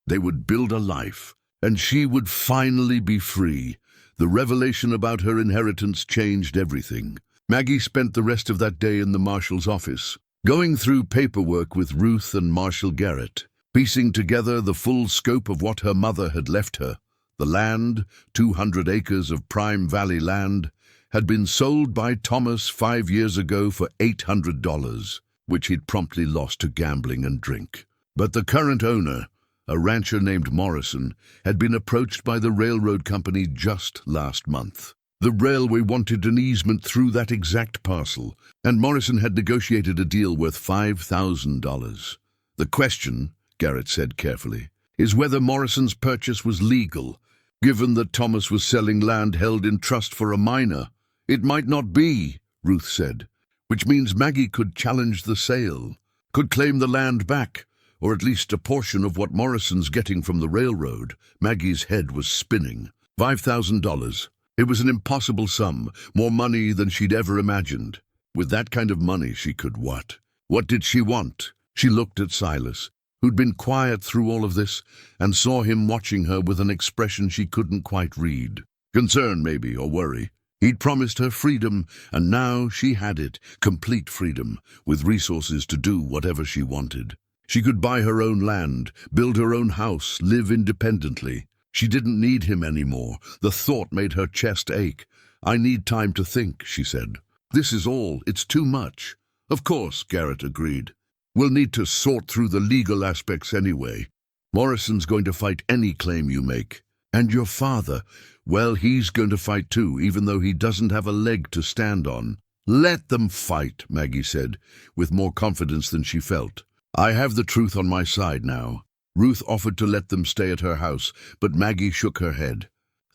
they would build a life, and she would finally be free. The revelation about her inheritance changed everything. Maggie spent the rest of that day in the marshal's office, going through paperwork with Ruth and Marshal Garrett, piecing together the full scope of what her mother had left her. The land, 200 acres of prime valley land, had been sold by Thomas 5 years ago for $800, which he'd promptly lost to gambling and drink. But the current owner, a rancher named Morrison, had been approached by the railroad company just last month. The railway wanted an easement through that exact parcel, and Morrison had negotiated a deal worth $5,000. The question, Garrett said carefully, is whether Morrison's purchase was legal. Given that Thomas was selling land held in trust for a minor, it might not be, Ruth said, which means Maggie could challenge the sale, could claim the land back, or at least a portion of what Morrison's getting from the railroad. Maggie's head was spinning. $5,000. It was an impossible sum, more money than she'd ever imagined. With that kind of money, she could what? What did she want? She looked at Silas, who'd been quiet through all of this, and saw him watching her with an expression she couldn't quite read. Concern, maybe, or worry. He'd promised her freedom, and now she had it, complete freedom, with resources to do whatever she wanted. She could buy her own land, build her own house, live independently. She didn't need him anymore. The thought made her chest ache. "I need time to think," she said. "This is all. It's too much." "Of course," Garrett agreed. "We'll need to sort through the legal aspects anyway. Morrison's going to fight any claim you make. And your father, well, he's going to fight too, even though he doesn't have a leg to stand on." "Let them fight," Maggie said, with more confidence than she felt. "I have the truth on my side now." Ruth offered to let them stay at her house, but Maggie shook her head.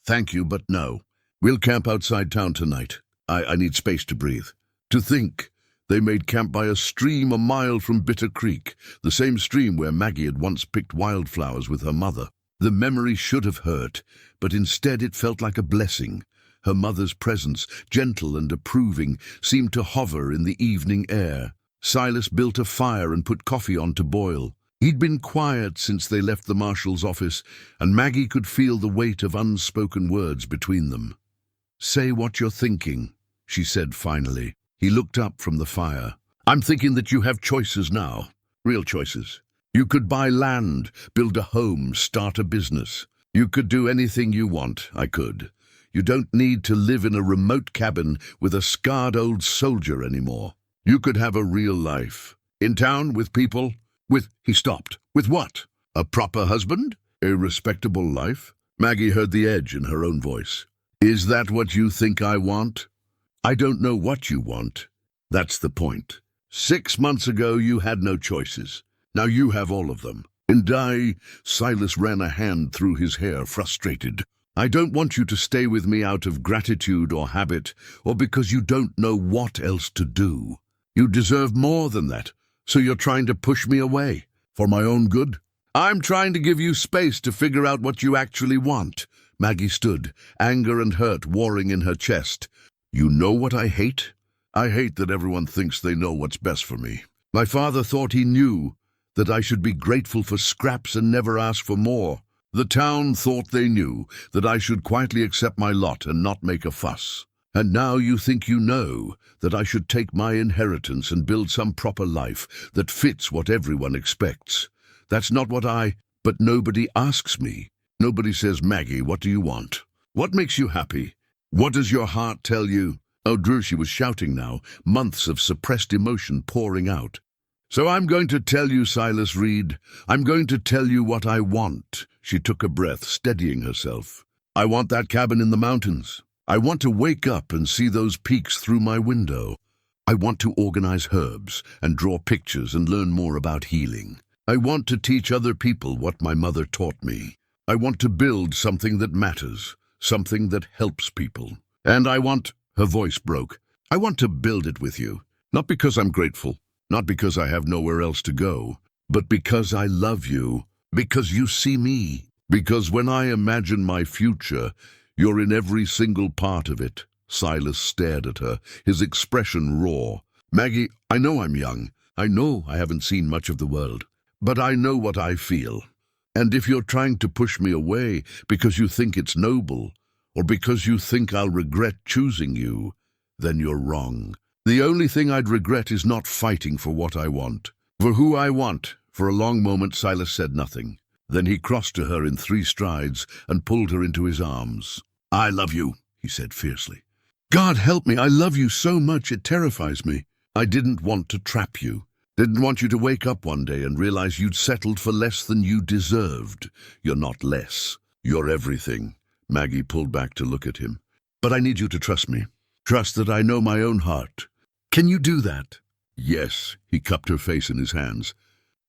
"Thank you, but no. We'll camp outside town tonight. I need space to breathe." To think, they made camp by a stream a mile from Bitter Creek, the same stream where Maggie had once picked wildflowers with her mother. The memory should have hurt, but instead it felt like a blessing. Her mother's presence, gentle and approving, seemed to hover in the evening air. Silas built a fire and put coffee on to boil. He'd been quiet since they left the marshal's office, and Maggie could feel the weight of unspoken words between them. "Say what you're thinking," she said finally. He looked up from the fire. "I'm thinking that you have choices now, real choices. You could buy land, build a home, start a business. You could do anything you want. I could. You don't need to live in a remote cabin with a scarred old soldier anymore. You could have a real life. In town, with people. He stopped. With what? A proper husband? A respectable life?" Maggie heard the edge in her own voice. "Is that what you think I want?" "I don't know what you want. That's the point. 6 months ago you had no choices. Now you have all of them. And Silas ran a hand through his hair, frustrated. "I don't want you to stay with me out of gratitude or habit, or because you don't know what else to do. You deserve more than that. So you're trying to push me away, for my own good?" "I'm trying to give you space to figure out what you actually want." Maggie stood, anger and hurt warring in her chest. "You know what I hate? I hate that everyone thinks they know what's best for me. My father thought he knew, that I should be grateful for scraps and never ask for more. The town thought they knew, that I should quietly accept my lot and not make a fuss. And now you think you know that I should take my inheritance and build some proper life that fits what everyone expects. That's not what but nobody asks me. Nobody says, 'Maggie, what do you want? What makes you happy? What does your heart tell you?'" Oh, Drew, she was shouting now, months of suppressed emotion pouring out. "So I'm going to tell you, Silas Reed. I'm going to tell you what I want." She took a breath, steadying herself. "I want that cabin in the mountains. I want to wake up and see those peaks through my window. I want to organize herbs and draw pictures and learn more about healing. I want to teach other people what my mother taught me. I want to build something that matters, something that helps people. And I want, her voice broke, I want to build it with you. Not because I'm grateful, not because I have nowhere else to go, but because I love you, because you see me, because when I imagine my future, you're in every single part of it. Silas stared at her, his expression raw. Maggie, I know I'm young. I know I haven't seen much of the world. But I know what I feel. And if you're trying to push me away because you think it's noble, or because you think I'll regret choosing you, then you're wrong. The only thing I'd regret is not fighting for what I want. For who I want. For a long moment Silas said nothing. Then he crossed to her in 3 strides and pulled her into his arms. I love you, he said fiercely. God help me, I love you so much it terrifies me. I didn't want to trap you. Didn't want you to wake up one day and realize you'd settled for less than you deserved. You're not less. You're everything. Maggie pulled back to look at him. But I need you to trust me. Trust that I know my own heart. Can you do that? Yes, he cupped her face in his hands.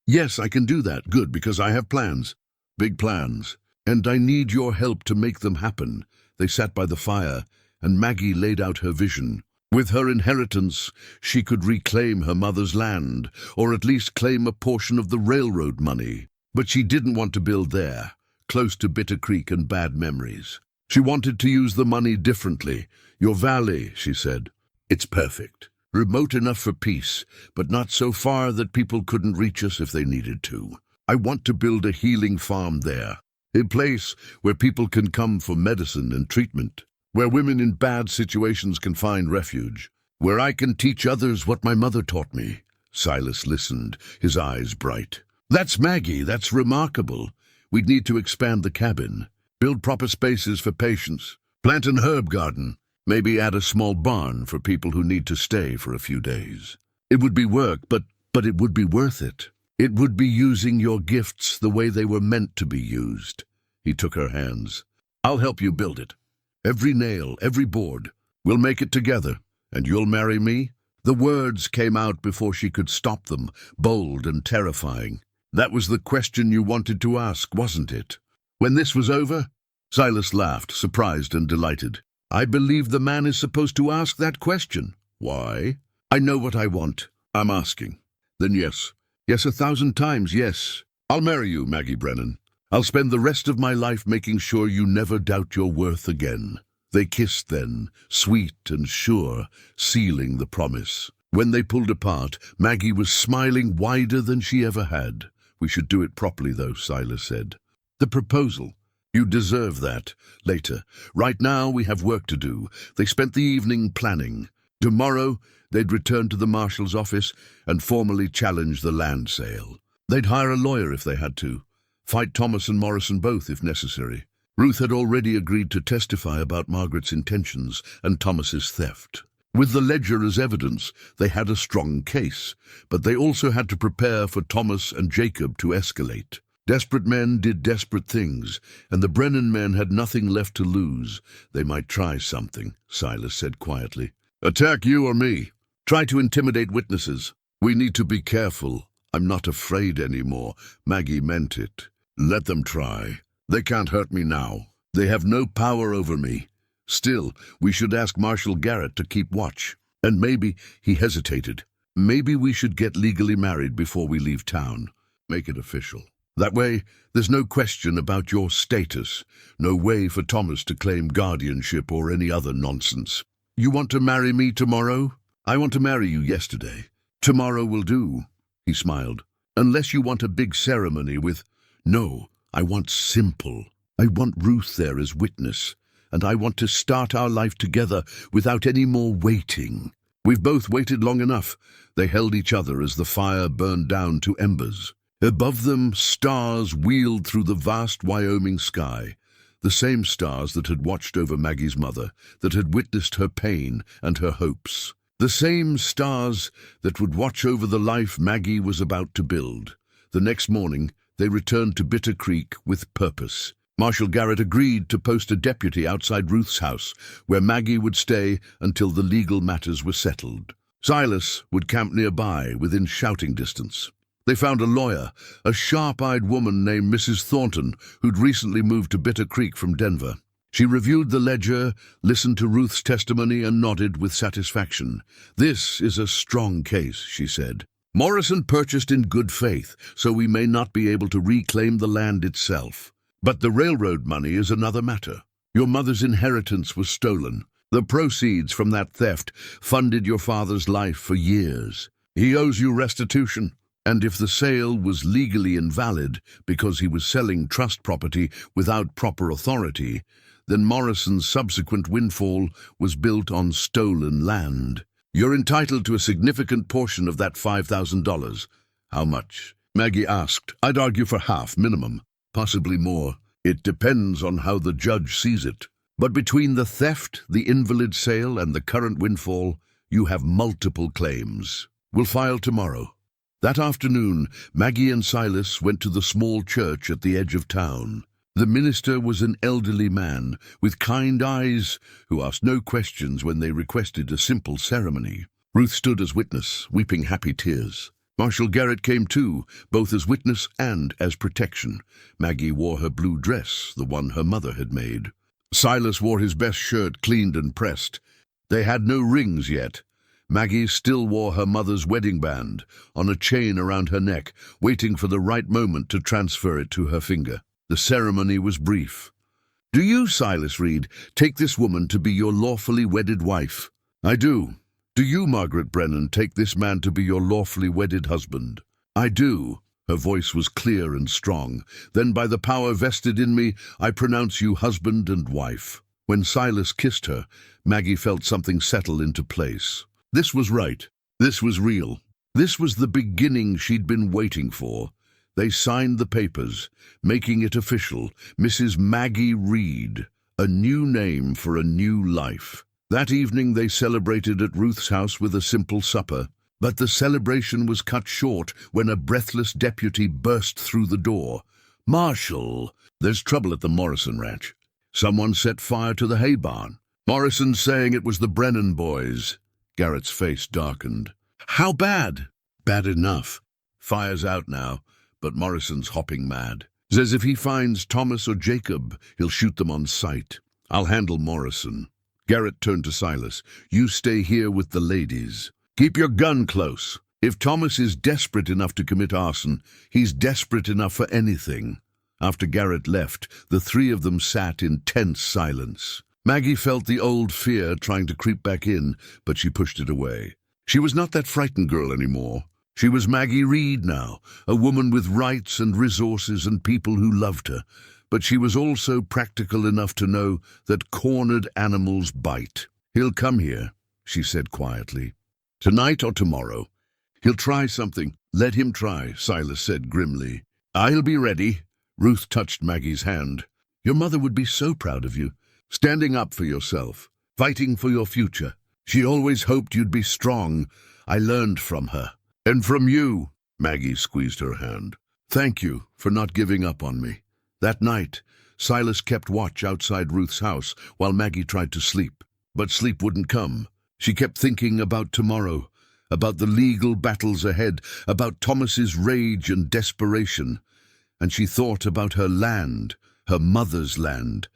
Yes, I can do that. Good, because I have plans. Big plans. And I need your help to make them happen. They sat by the fire, and Maggie laid out her vision. With her inheritance, she could reclaim her mother's land, or at least claim a portion of the railroad money. But she didn't want to build there, close to Bitter Creek and bad memories. She wanted to use the money differently. Your valley, she said. It's perfect. Remote enough for peace, but not so far that people couldn't reach us if they needed to. I want to build a healing farm there, a place where people can come for medicine and treatment, where women in bad situations can find refuge, where I can teach others what my mother taught me. Silas listened, his eyes bright. That's Maggie, that's remarkable. We'd need to expand the cabin, build proper spaces for patients, plant an herb garden, maybe add a small barn for people who need to stay for a few days. It would be work, but it would be worth it. It would be using your gifts the way they were meant to be used. He took her hands. I'll help you build it. Every nail, every board. We'll make it together, and you'll marry me? The words came out before she could stop them, bold and terrifying. That was the question you wanted to ask, wasn't it? When this was over? Silas laughed, surprised and delighted. I believe the man is supposed to ask that question. Why? I know what I want. I'm asking. Then yes. Yes, 1,000 times yes. I'll marry you, Maggie Brennan. I'll spend the rest of my life making sure you never doubt your worth again. They kissed then, sweet and sure, sealing the promise. When they pulled apart, Maggie was smiling wider than she ever had. We should do it properly, though, Silas said. The proposal. You deserve that. Later. Right now, we have work to do. They spent the evening planning. Tomorrow, they'd return to the marshal's office and formally challenge the land sale. They'd hire a lawyer if they had to. Fight Thomas and Morrison both, if necessary. Ruth had already agreed to testify about Margaret's intentions and Thomas's theft. With the ledger as evidence, they had a strong case, but they also had to prepare for Thomas and Jacob to escalate. Desperate men did desperate things, and the Brennan men had nothing left to lose. They might try something, Silas said quietly. Attack you or me. Try to intimidate witnesses. We need to be careful. I'm not afraid anymore. Maggie meant it. Let them try. They can't hurt me now. They have no power over me. Still, we should ask Marshal Garrett to keep watch. And maybe, he hesitated, maybe we should get legally married before we leave town. Make it official. That way, there's no question about your status. No way for Thomas to claim guardianship or any other nonsense. You want to marry me tomorrow? I want to marry you yesterday. Tomorrow will do. He smiled. Unless you want a big ceremony with... No, I want simple. I want Ruth there as witness, and I want to start our life together without any more waiting. We've both waited long enough. They held each other as the fire burned down to embers. Above them, stars wheeled through the vast Wyoming sky, the same stars that had watched over Maggie's mother, that had witnessed her pain and her hopes. The same stars that would watch over the life Maggie was about to build. The next morning, they returned to Bitter Creek with purpose. Marshal Garrett agreed to post a deputy outside Ruth's house, where Maggie would stay until the legal matters were settled. Silas would camp nearby, within shouting distance. They found a lawyer, a sharp-eyed woman named Mrs. Thornton, who'd recently moved to Bitter Creek from Denver. She reviewed the ledger, listened to Ruth's testimony, and nodded with satisfaction. "This is a strong case," she said. "Morrison purchased in good faith, so we may not be able to reclaim the land itself. But the railroad money is another matter. Your mother's inheritance was stolen. The proceeds from that theft funded your father's life for years. He owes you restitution. And if the sale was legally invalid because he was selling trust property without proper authority, then Morrison's subsequent windfall was built on stolen land. You're entitled to a significant portion of that $5,000. How much?" Maggie asked. "I'd argue for half, minimum. Possibly more. It depends on how the judge sees it. But between the theft, the invalid sale, and the current windfall, you have multiple claims. We'll file tomorrow." That afternoon, Maggie and Silas went to the small church at the edge of town. The minister was an elderly man with kind eyes who asked no questions when they requested a simple ceremony. Ruth stood as witness, weeping happy tears. Marshal Garrett came too, both as witness and as protection. Maggie wore her blue dress, the one her mother had made. Silas wore his best shirt, cleaned and pressed. They had no rings yet. Maggie still wore her mother's wedding band on a chain around her neck, waiting for the right moment to transfer it to her finger. The ceremony was brief. "Do you, Silas Reed, take this woman to be your lawfully wedded wife?" "I do." "Do you, Margaret Brennan, take this man to be your lawfully wedded husband?" "I do." Her voice was clear and strong. "Then by the power vested in me, I pronounce you husband and wife." When Silas kissed her, Maggie felt something settle into place. This was right. This was real. This was the beginning she'd been waiting for. They signed the papers, making it official. Mrs. Maggie Reed, a new name for a new life. That evening they celebrated at Ruth's house with a simple supper. But the celebration was cut short when a breathless deputy burst through the door. "Marshal, there's trouble at the Morrison ranch. Someone set fire to the hay barn. Morrison's saying it was the Brennan boys." Garrett's face darkened. "How bad?" "Bad enough. Fire's out now, but Morrison's hopping mad. Says if he finds Thomas or Jacob, he'll shoot them on sight. I'll handle Morrison." Garrett turned to Silas. "You stay here with the ladies. Keep your gun close. If Thomas is desperate enough to commit arson, he's desperate enough for anything." After Garrett left, the three of them sat in tense silence. Maggie felt the old fear trying to creep back in, but she pushed it away. She was not that frightened girl anymore. She was Maggie Reed now, a woman with rights and resources and people who loved her. But she was also practical enough to know that cornered animals bite. "He'll come here," she said quietly. "Tonight or tomorrow. He'll try something." "Let him try," Silas said grimly. "I'll be ready." Ruth touched Maggie's hand. "Your mother would be so proud of you. Standing up for yourself, fighting for your future. She always hoped you'd be strong. I learned from her. And from you." Maggie squeezed her hand. "Thank you for not giving up on me." That night, Silas kept watch outside Ruth's house while Maggie tried to sleep. But sleep wouldn't come. She kept thinking about tomorrow, about the legal battles ahead, about Thomas's rage and desperation. And she thought about her land, her mother's land,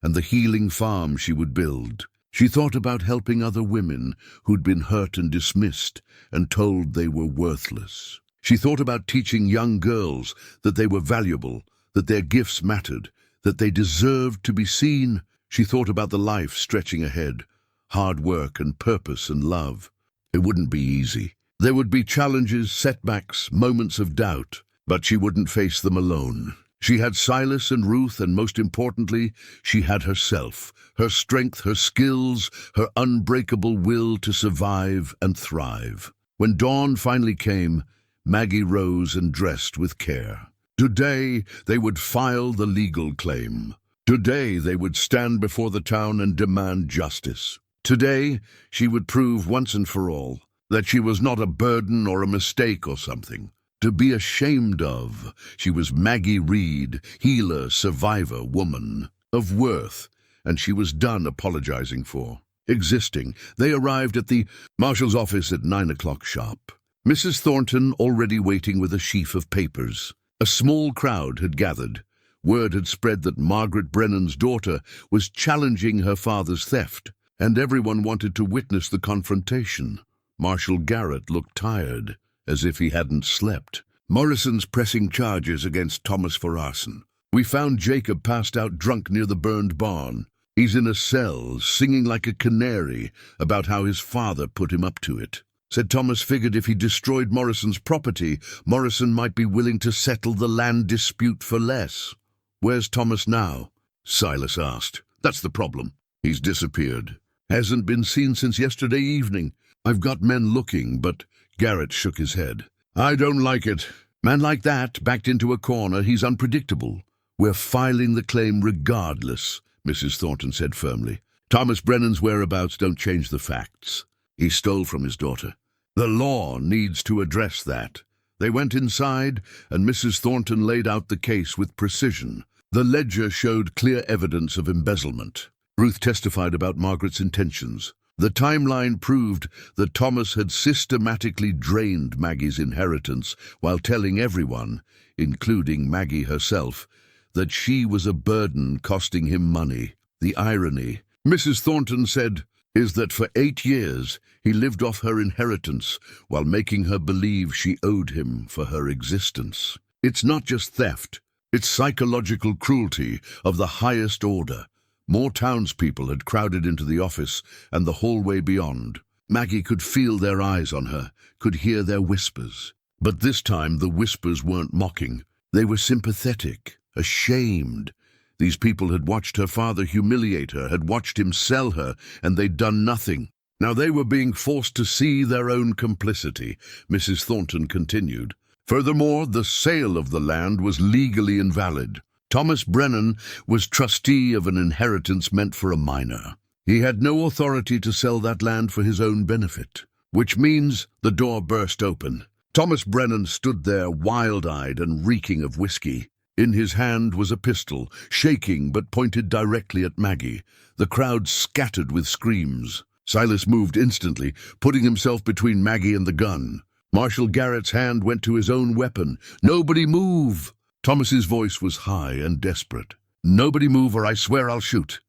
and the healing farm she would build. She thought about helping other women who'd been hurt and dismissed and told they were worthless. She thought about teaching young girls that they were valuable, that their gifts mattered, that they deserved to be seen. She thought about the life stretching ahead, hard work and purpose and love. It wouldn't be easy. There would be challenges, setbacks, moments of doubt, but she wouldn't face them alone. She had Silas and Ruth, and most importantly, she had herself, her strength, her skills, her unbreakable will to survive and thrive. When dawn finally came, Maggie rose and dressed with care. Today, they would file the legal claim. Today, they would stand before the town and demand justice. Today, she would prove once and for all that she was not a burden or a mistake or something to be ashamed of. She was Maggie Reed, healer, survivor, woman, of worth, and she was done apologizing for. existing. They arrived at the marshal's office at 9 o'clock sharp. Mrs. Thornton already waiting with a sheaf of papers. A small crowd had gathered. Word had spread that Margaret Brennan's daughter was challenging her father's theft, and everyone wanted to witness the confrontation. Marshal Garrett looked tired, as if he hadn't slept. Morrison's pressing charges against Thomas for arson. We found Jacob passed out drunk near the burned barn. He's in a cell, singing like a canary about how his father put him up to it. Said Thomas figured if he destroyed Morrison's property, Morrison might be willing to settle the land dispute for less. Where's Thomas now? Silas asked. That's the problem. He's disappeared. Hasn't been seen since yesterday evening. I've got men looking, but Garrett shook his head. I don't like it. Man like that, backed into a corner, he's unpredictable. We're filing the claim regardless, Mrs. Thornton said firmly. Thomas Brennan's whereabouts don't change the facts. He stole from his daughter. The law needs to address that. They went inside, and Mrs. Thornton laid out the case with precision. The ledger showed clear evidence of embezzlement. Ruth testified about Margaret's intentions. The timeline proved that Thomas had systematically drained Maggie's inheritance while telling everyone, including Maggie herself, that she was a burden costing him money. The irony, Mrs. Thornton said, is that for 8 years he lived off her inheritance while making her believe she owed him for her existence. It's not just theft, it's psychological cruelty of the highest order. More townspeople had crowded into the office and the hallway beyond. Maggie could feel their eyes on her, could hear their whispers. But this time the whispers weren't mocking. They were sympathetic, ashamed. These people had watched her father humiliate her, had watched him sell her, and they'd done nothing. Now they were being forced to see their own complicity, Mrs. Thornton continued. Furthermore, the sale of the land was legally invalid. Thomas Brennan was trustee of an inheritance meant for a minor. He had no authority to sell that land for his own benefit, which means the door burst open. Thomas Brennan stood there wild-eyed and reeking of whiskey. In his hand was a pistol, shaking but pointed directly at Maggie. The crowd scattered with screams. Silas moved instantly, putting himself between Maggie and the gun. Marshal Garrett's hand went to his own weapon. "Nobody move!" Thomas's voice was high and desperate. "Nobody move or I swear I'll shoot."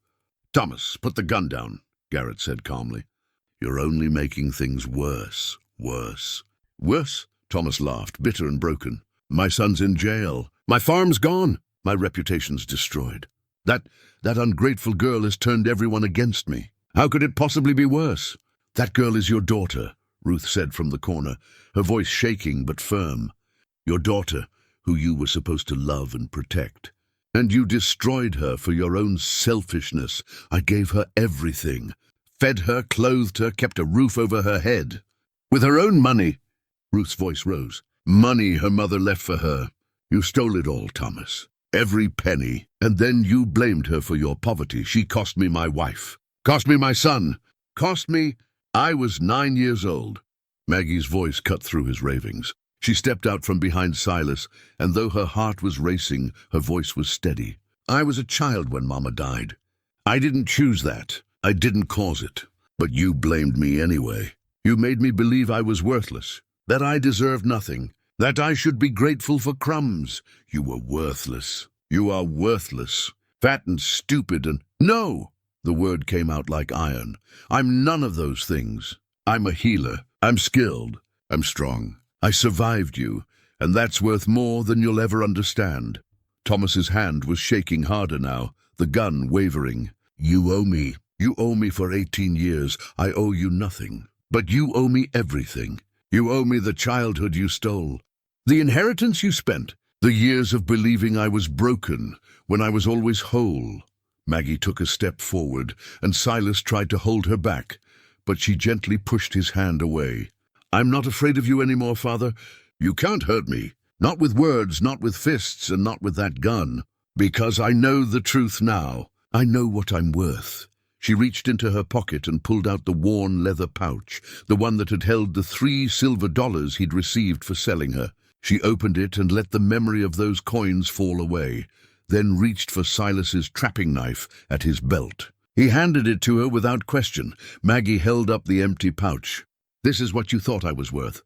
"Thomas, put the gun down," Garrett said calmly. "You're only making things worse. Worse." "Worse?" Thomas laughed, bitter and broken. "My son's in jail. My farm's gone. My reputation's destroyed. That ungrateful girl has turned everyone against me. How could it possibly be worse?" "That girl is your daughter," Ruth said from the corner, her voice shaking but firm. "Your daughter, who you were supposed to love and protect. And you destroyed her for your own selfishness. I gave her everything. Fed her, clothed her, kept a roof over her head. With her own money." Ruth's voice rose. "Money her mother left for her. You stole it all, Thomas. Every penny. And then you blamed her for your poverty. She cost me my wife. Cost me my son. Cost me... I was 9 years old." Maggie's voice cut through his ravings. She stepped out from behind Silas, and though her heart was racing, her voice was steady. "I was a child when Mama died. I didn't choose that. I didn't cause it. But you blamed me anyway. You made me believe I was worthless, that I deserved nothing, that I should be grateful for crumbs. You were worthless. You are worthless. Fat and stupid and... No!" The word came out like iron. "I'm none of those things. I'm a healer. I'm skilled. I'm strong. I survived you, and that's worth more than you'll ever understand." Thomas's hand was shaking harder now, the gun wavering. "You owe me. You owe me for 18 years. I owe you nothing. But you owe me everything. You owe me the childhood you stole, the inheritance you spent, the years of believing I was broken when I was always whole." Maggie took a step forward, and Silas tried to hold her back, but she gently pushed his hand away. "I'm not afraid of you anymore, Father. You can't hurt me. Not with words, not with fists, and not with that gun. Because I know the truth now. I know what I'm worth." She reached into her pocket and pulled out the worn leather pouch, the one that had held the 3 silver dollars he'd received for selling her. She opened it and let the memory of those coins fall away, then reached for Silas's trapping knife at his belt. He handed it to her without question. Maggie held up the empty pouch. "This is what you thought I was worth.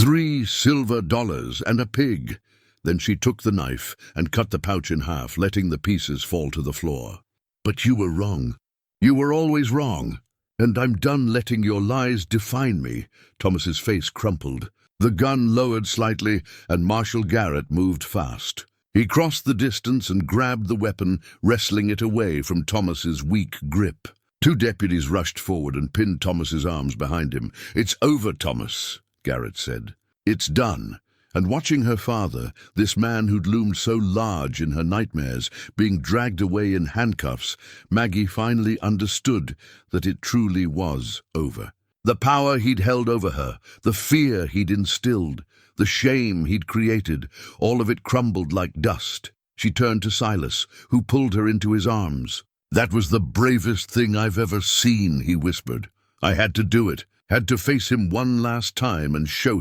$3 silver and a pig." Then she took the knife and cut the pouch in half, letting the pieces fall to the floor. "But you were wrong. You were always wrong. And I'm done letting your lies define me." Thomas's face crumpled. The gun lowered slightly, and Marshal Garrett moved fast. He crossed the distance and grabbed the weapon, wrestling it away from Thomas's weak grip. Two deputies rushed forward and pinned Thomas's arms behind him. "It's over, Thomas," Garrett said. "It's done." And watching her father, this man who'd loomed so large in her nightmares, being dragged away in handcuffs, Maggie finally understood that it truly was over. The power he'd held over her, the fear he'd instilled, the shame he'd created, all of it crumbled like dust. She turned to Silas, who pulled her into his arms. "That was the bravest thing I've ever seen," he whispered. "I had to do it. Had to face him one last time and show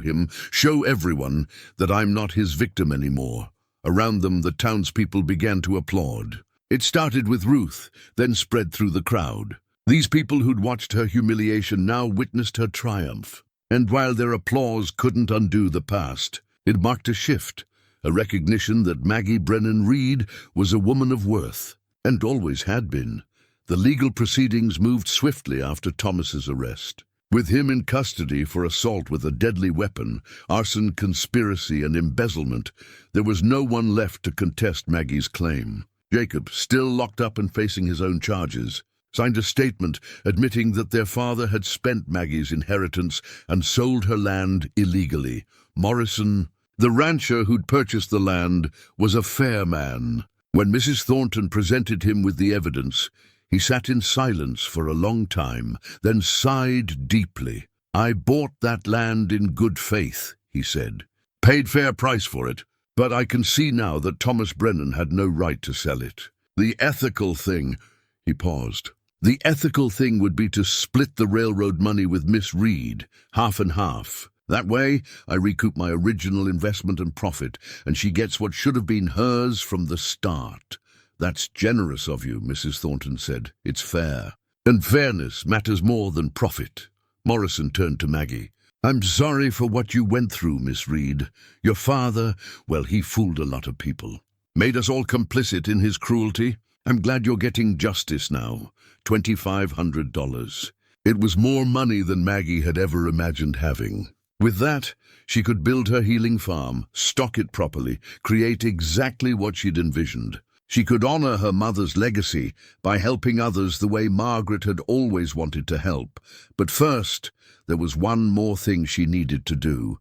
everyone, that I'm not his victim anymore." Around them, the townspeople began to applaud. It started with Ruth, then spread through the crowd. These people who'd watched her humiliation now witnessed her triumph. And while their applause couldn't undo the past, it marked a shift, a recognition that Maggie Brennan Reed was a woman of worth, and always had been. The legal proceedings moved swiftly after Thomas's arrest. With him in custody for assault with a deadly weapon, arson, conspiracy, and embezzlement, there was no one left to contest Maggie's claim. Jacob, still locked up and facing his own charges, signed a statement admitting that their father had spent Maggie's inheritance and sold her land illegally. Morrison, the rancher who'd purchased the land, was a fair man. When Mrs. Thornton presented him with the evidence, he sat in silence for a long time, then sighed deeply. "I bought that land in good faith," he said. "Paid fair price for it, but I can see now that Thomas Brennan had no right to sell it. The ethical thing—" He paused. "The ethical thing would be to split the railroad money with Miss Reed, half and half. That way, I recoup my original investment and profit, and she gets what should have been hers from the start." "That's generous of you," Mrs. Thornton said. "It's fair. And fairness matters more than profit." Morrison turned to Maggie. "I'm sorry for what you went through, Miss Reed. Your father, well, he fooled a lot of people. Made us all complicit in his cruelty. I'm glad you're getting justice now. $2,500. It was more money than Maggie had ever imagined having. With that, she could build her healing farm, stock it properly, create exactly what she'd envisioned. She could honor her mother's legacy by helping others the way Margaret had always wanted to help. But first, there was one more thing she needed to do.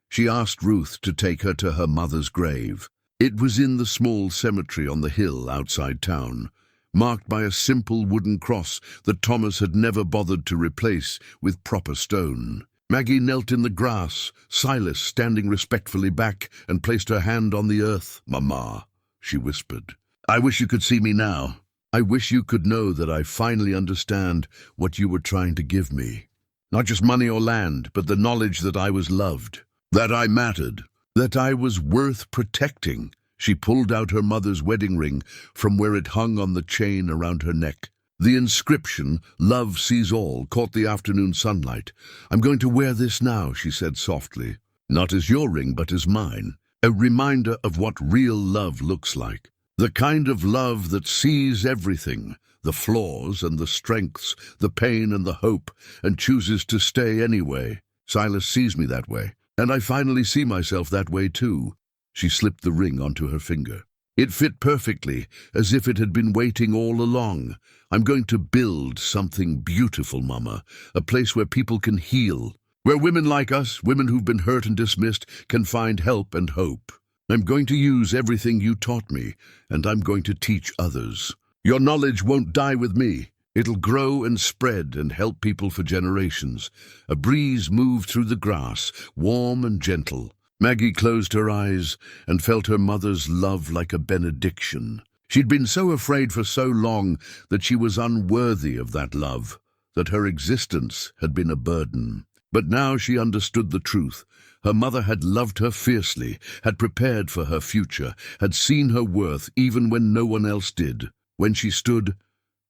She asked Ruth to take her to her mother's grave. It was in the small cemetery on the hill outside town, marked by a simple wooden cross that Thomas had never bothered to replace with proper stone. Maggie knelt in the grass, Silas standing respectfully back, and placed her hand on the earth. "Mama," she whispered, "I wish you could see me now. I wish you could know that I finally understand what you were trying to give me. Not just money or land, but the knowledge that I was loved, that I mattered, that I was worth protecting." She pulled out her mother's wedding ring from where it hung on the chain around her neck. The inscription, "Love sees all," caught the afternoon sunlight. "I'm going to wear this now," she said softly. "Not as your ring, but as mine. A reminder of what real love looks like. The kind of love that sees everything, the flaws and the strengths, the pain and the hope, and chooses to stay anyway. Silas sees me that way, and I finally see myself that way too." She slipped the ring onto her finger. It fit perfectly, as if it had been waiting all along. "I'm going to build something beautiful, Mama, a place where people can heal, where women like us, women who've been hurt and dismissed, can find help and hope. I'm going to use everything you taught me, and I'm going to teach others. Your knowledge won't die with me. It'll grow and spread and help people for generations." A breeze moved through the grass, warm and gentle. Maggie closed her eyes and felt her mother's love like a benediction. She'd been so afraid for so long that she was unworthy of that love, that her existence had been a burden. But now she understood the truth. Her mother had loved her fiercely, had prepared for her future, had seen her worth even when no one else did. When she stood,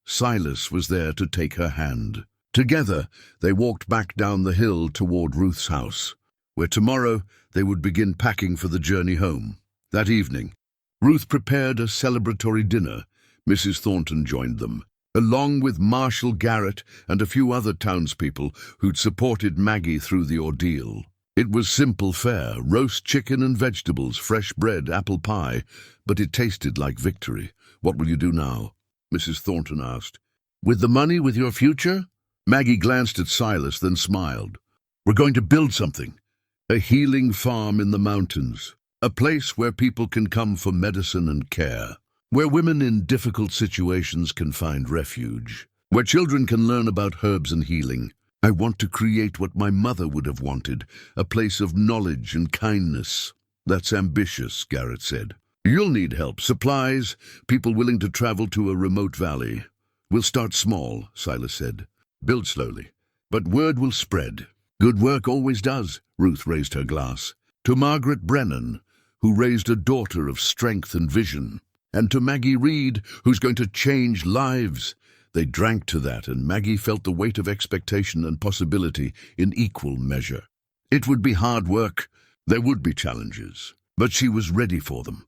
Silas was there to take her hand. Together, they walked back down the hill toward Ruth's house, where tomorrow they would begin packing for the journey home. That evening, Ruth prepared a celebratory dinner. Mrs. Thornton joined them, along with Marshall Garrett and a few other townspeople who'd supported Maggie through the ordeal. It was simple fare, roast chicken and vegetables, fresh bread, apple pie, but it tasted like victory. "What will you do now?" Mrs. Thornton asked. "With the money, with your future?" Maggie glanced at Silas, then smiled. "We're going to build something. A healing farm in the mountains. A place where people can come for medicine and care. Where women in difficult situations can find refuge. Where children can learn about herbs and healing. I want to create what my mother would have wanted, a place of knowledge and kindness." "That's ambitious," Garrett said. "You'll need help, supplies, people willing to travel to a remote valley." "We'll start small," Silas said. "Build slowly. But word will spread." "Good work always does." Ruth raised her glass. "To Margaret Brennan, who raised a daughter of strength and vision. And to Maggie Reed, who's going to change lives." They drank to that, and Maggie felt the weight of expectation and possibility in equal measure. It would be hard work. There would be challenges. But she was ready for them.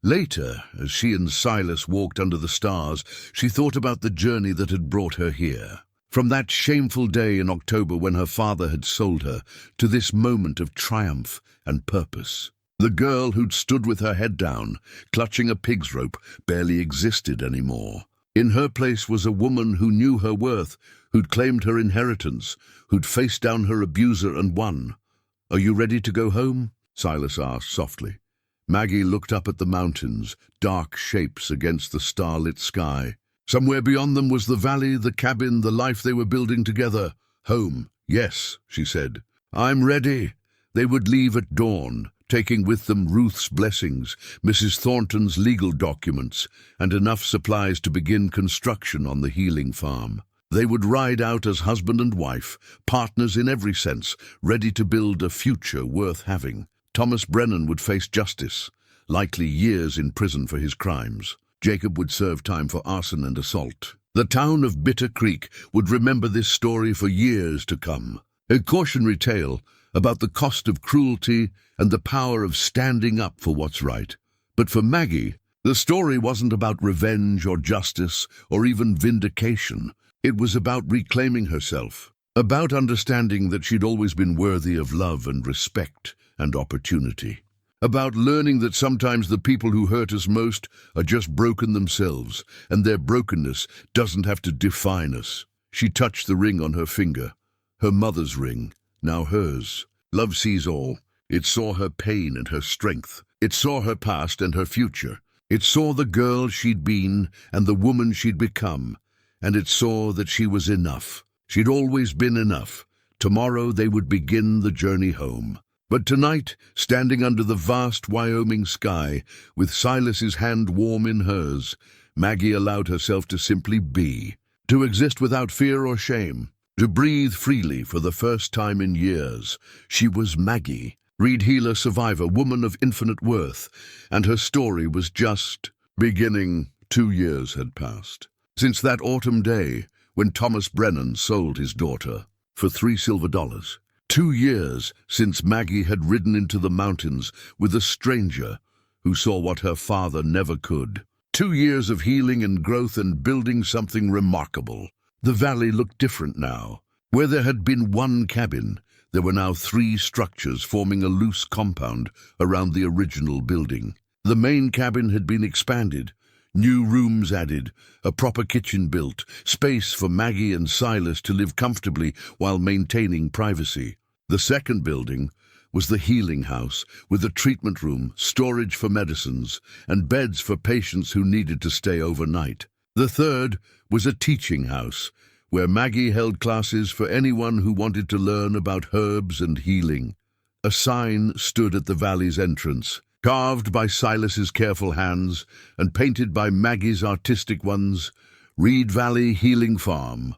Later, as she and Silas walked under the stars, she thought about the journey that had brought her here. From that shameful day in October when her father had sold her, to this moment of triumph and purpose. The girl who'd stood with her head down, clutching a pig's rope, barely existed anymore. In her place was a woman who knew her worth, who'd claimed her inheritance, who'd faced down her abuser and won. "Are you ready to go home?" Silas asked softly. Maggie looked up at the mountains, dark shapes against the starlit sky. Somewhere beyond them was the valley, the cabin, the life they were building together. "Home, yes," she said. "I'm ready." They would leave at dawn, taking with them Ruth's blessings, Mrs. Thornton's legal documents, and enough supplies to begin construction on the healing farm. They would ride out as husband and wife, partners in every sense, ready to build a future worth having. Thomas Brennan would face justice, likely years in prison for his crimes. Jacob would serve time for arson and assault. The town of Bitter Creek would remember this story for years to come. A cautionary tale about the cost of cruelty and the power of standing up for what's right. But for Maggie, the story wasn't about revenge or justice or even vindication. It was about reclaiming herself, about understanding that she'd always been worthy of love and respect and opportunity, about learning that sometimes the people who hurt us most are just broken themselves, and their brokenness doesn't have to define us. She touched the ring on her finger, her mother's ring, now hers. Love sees all. It saw her pain and her strength. It saw her past and her future. It saw the girl she'd been and the woman she'd become. And it saw that she was enough. She'd always been enough. Tomorrow they would begin the journey home. But tonight, standing under the vast Wyoming sky, with Silas's hand warm in hers, Maggie allowed herself to simply be, to exist without fear or shame, to breathe freely for the first time in years. She was Maggie, Reed healer survivor, woman of infinite worth, and her story was just beginning. 2 years had passed since that autumn day when Thomas Brennan sold his daughter for $3 silver. 2 years since Maggie had ridden into the mountains with a stranger who saw what her father never could. 2 years of healing and growth and building something remarkable. The valley looked different now. Where there had been one cabin, there were now 3 structures forming a loose compound around the original building. The main cabin had been expanded, new rooms added, a proper kitchen built, space for Maggie and Silas to live comfortably while maintaining privacy. The second building was the healing house, with a treatment room, storage for medicines, and beds for patients who needed to stay overnight. The third was a teaching house, where Maggie held classes for anyone who wanted to learn about herbs and healing. A sign stood at the valley's entrance, carved by Silas's careful hands and painted by Maggie's artistic ones: Reed Valley Healing Farm,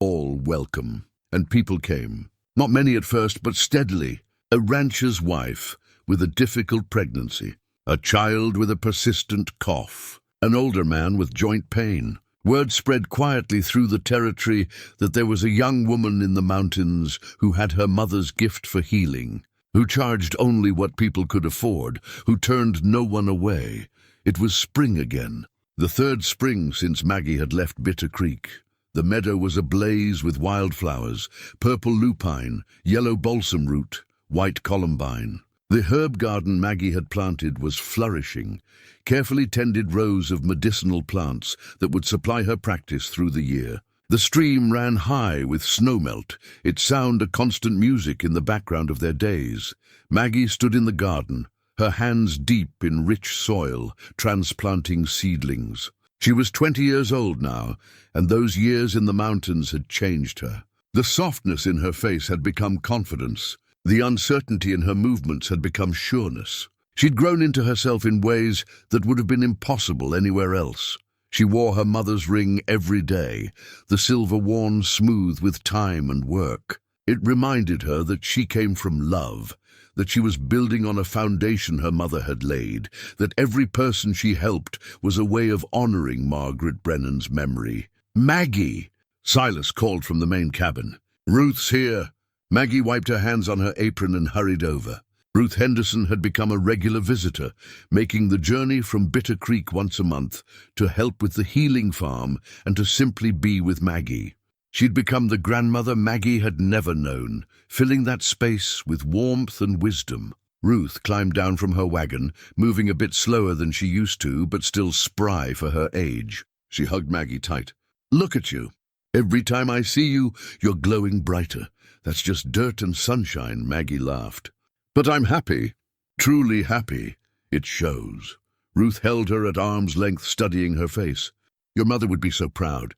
all welcome. And people came. Not many at first, but steadily. A rancher's wife with a difficult pregnancy, a child with a persistent cough, an older man with joint pain, Word spread quietly through the territory that there was a young woman in the mountains who had her mother's gift for healing, who charged only what people could afford, who turned no one away. It was spring again, the third spring since Maggie had left Bitter Creek. The meadow was ablaze with wildflowers, purple lupine, yellow balsam root, white columbine. The herb garden Maggie had planted was flourishing, carefully tended rows of medicinal plants that would supply her practice through the year. The stream ran high with snowmelt, its sound a constant music in the background of their days. Maggie stood in the garden, her hands deep in rich soil, transplanting seedlings. She was 20 years old now, and those years in the mountains had changed her. The softness in her face had become confidence. The uncertainty in her movements had become sureness. She'd grown into herself in ways that would have been impossible anywhere else. She wore her mother's ring every day, the silver worn smooth with time and work. It reminded her that she came from love, that she was building on a foundation her mother had laid, that every person she helped was a way of honoring Margaret Brennan's memory. "Maggie!" Silas called from the main cabin. "Ruth's here." Maggie wiped her hands on her apron and hurried over. Ruth Henderson had become a regular visitor, making the journey from Bitter Creek once a month to help with the healing farm and to simply be with Maggie. She'd become the grandmother Maggie had never known, filling that space with warmth and wisdom. Ruth climbed down from her wagon, moving a bit slower than she used to, but still spry for her age. She hugged Maggie tight. "Look at you. Every time I see you, you're glowing brighter. That's just dirt and sunshine," Maggie laughed. "But I'm happy, truly happy. It shows." Ruth held her at arm's length, studying her face. "Your mother would be so proud.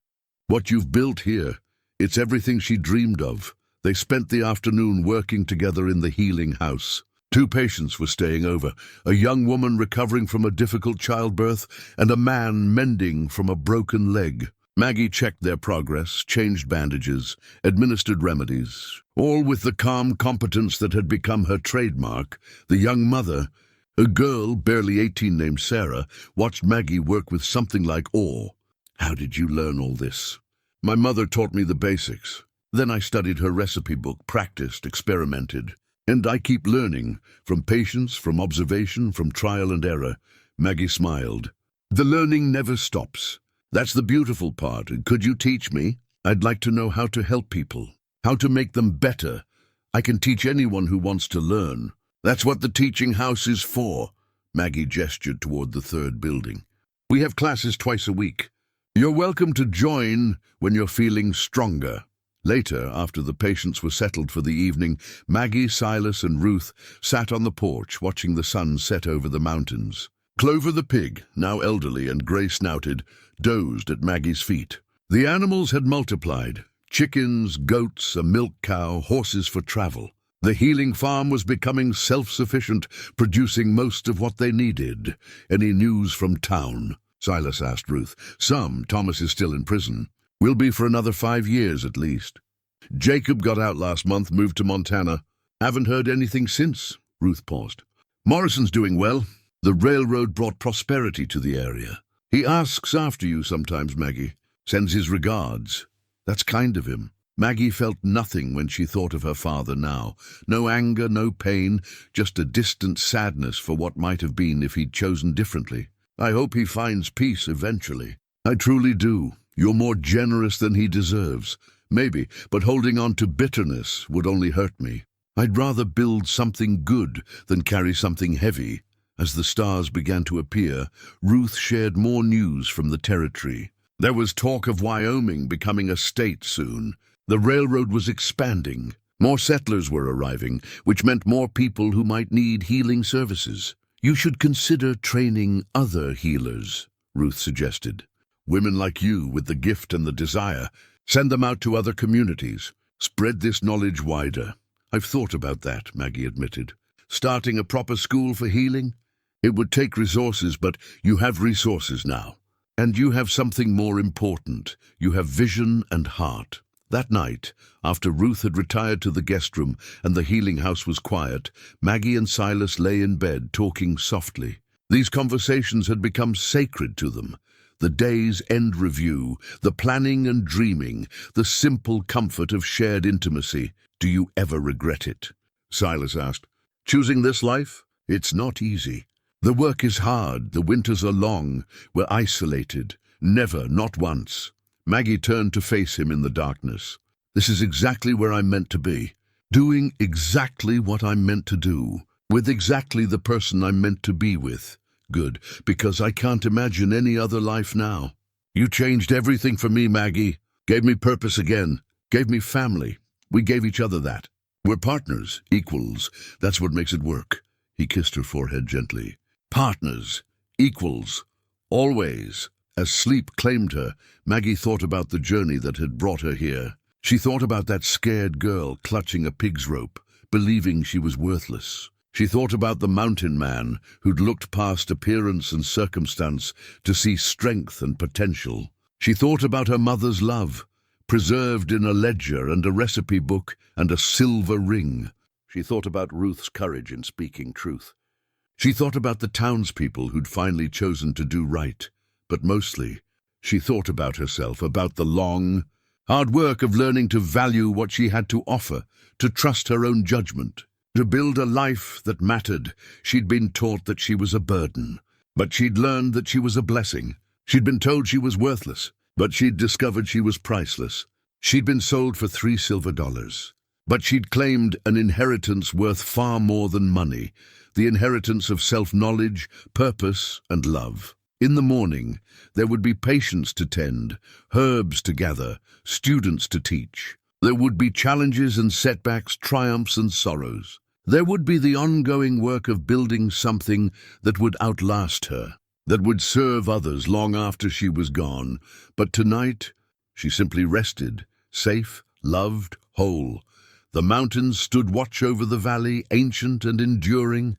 What you've built here, it's everything she dreamed of." They spent the afternoon working together in the healing house. 2 patients were staying over, a young woman recovering from a difficult childbirth and a man mending from a broken leg. Maggie checked their progress, changed bandages, administered remedies, all with the calm competence that had become her trademark. The young mother, a girl barely 18 named Sarah, watched Maggie work with something like awe. "How did you learn all this?" "My mother taught me the basics. Then I studied her recipe book, practiced, experimented. And I keep learning, from patients, from observation, from trial and error." Maggie smiled. "The learning never stops. That's the beautiful part. Could you teach me? I'd like to know how to help people, how to make them better. I can teach anyone who wants to learn. That's what the teaching house is for." Maggie gestured toward the 3rd building. "We have classes twice a week. You're welcome to join when you're feeling stronger." Later, after the patients were settled for the evening, Maggie, Silas, and Ruth sat on the porch watching the sun set over the mountains. Clover the pig, now elderly and gray-snouted, dozed at Maggie's feet. The animals had multiplied. Chickens, goats, a milk cow, horses for travel. The healing farm was becoming self-sufficient, producing most of what they needed. "Any news from town?" Silas asked Ruth. "Some. Thomas is still in prison. Will be for another 5 years at least. Jacob got out last month, moved to Montana. Haven't heard anything since." Ruth paused. "Morrison's doing well. The railroad brought prosperity to the area. He asks after you sometimes, Maggie. Sends his regards. That's kind of him." Maggie felt nothing when she thought of her father now. No anger, no pain, just a distant sadness for what might have been if he'd chosen differently. "I hope he finds peace eventually. I truly do. You're more generous than he deserves. Maybe, but holding on to bitterness would only hurt me. I'd rather build something good than carry something heavy." As the stars began to appear, Ruth shared more news from the territory. There was talk of Wyoming becoming a state soon. The railroad was expanding. More settlers were arriving, which meant more people who might need healing services. "You should consider training other healers," Ruth suggested. "Women like you with the gift and the desire. Send them out to other communities. Spread this knowledge wider." "I've thought about that," Maggie admitted. "Starting a proper school for healing? It would take resources, but you have resources now. And you have something more important. You have vision and heart." That night, after Ruth had retired to the guest room and the healing house was quiet, Maggie and Silas lay in bed talking softly. These conversations had become sacred to them. the day's end review, the planning and dreaming, the simple comfort of shared intimacy. Do you ever regret it? Silas asked. Choosing this life? It's not easy. The work is hard, the winters are long, we're isolated. Never, not once. Maggie turned to face him in the darkness. This is exactly where I'm meant to be. Doing exactly what I'm meant to do. With exactly the person I'm meant to be with. Good, because I can't imagine any other life now. You changed everything for me, Maggie. Gave me purpose again. Gave me family. We gave each other that. We're partners, equals. That's what makes it work. He kissed her forehead gently. Partners, equals, always. As sleep claimed her, Maggie thought about the journey that had brought her here. She thought about that scared girl clutching a pig's rope, believing she was worthless. She thought about the mountain man who'd looked past appearance and circumstance to see strength and potential. She thought about her mother's love, preserved in a ledger and a recipe book and a silver ring. She thought about Ruth's courage in speaking truth. She thought about the townspeople who'd finally chosen to do right. But mostly, she thought about herself, about the long, hard work of learning to value what she had to offer, to trust her own judgment. To build a life that mattered. She'd been taught that she was a burden, but she'd learned that she was a blessing. She'd been told she was worthless, but she'd discovered she was priceless. She'd been sold for $3 silver, but she'd claimed an inheritance worth far more than money, the inheritance of self-knowledge, purpose, and love. In the morning, there would be patients to tend, herbs to gather, students to teach. There would be challenges and setbacks, triumphs and sorrows. There would be the ongoing work of building something that would outlast her, that would serve others long after she was gone. But tonight, she simply rested, safe, loved, whole. The mountains stood watch over the valley, ancient and enduring.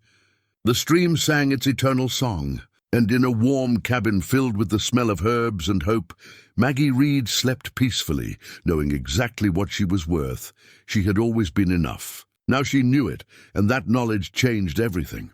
The stream sang its eternal song, and in a warm cabin filled with the smell of herbs and hope, Maggie Reed slept peacefully, knowing exactly what she was worth. She had always been enough. Now she knew it, and that knowledge changed everything.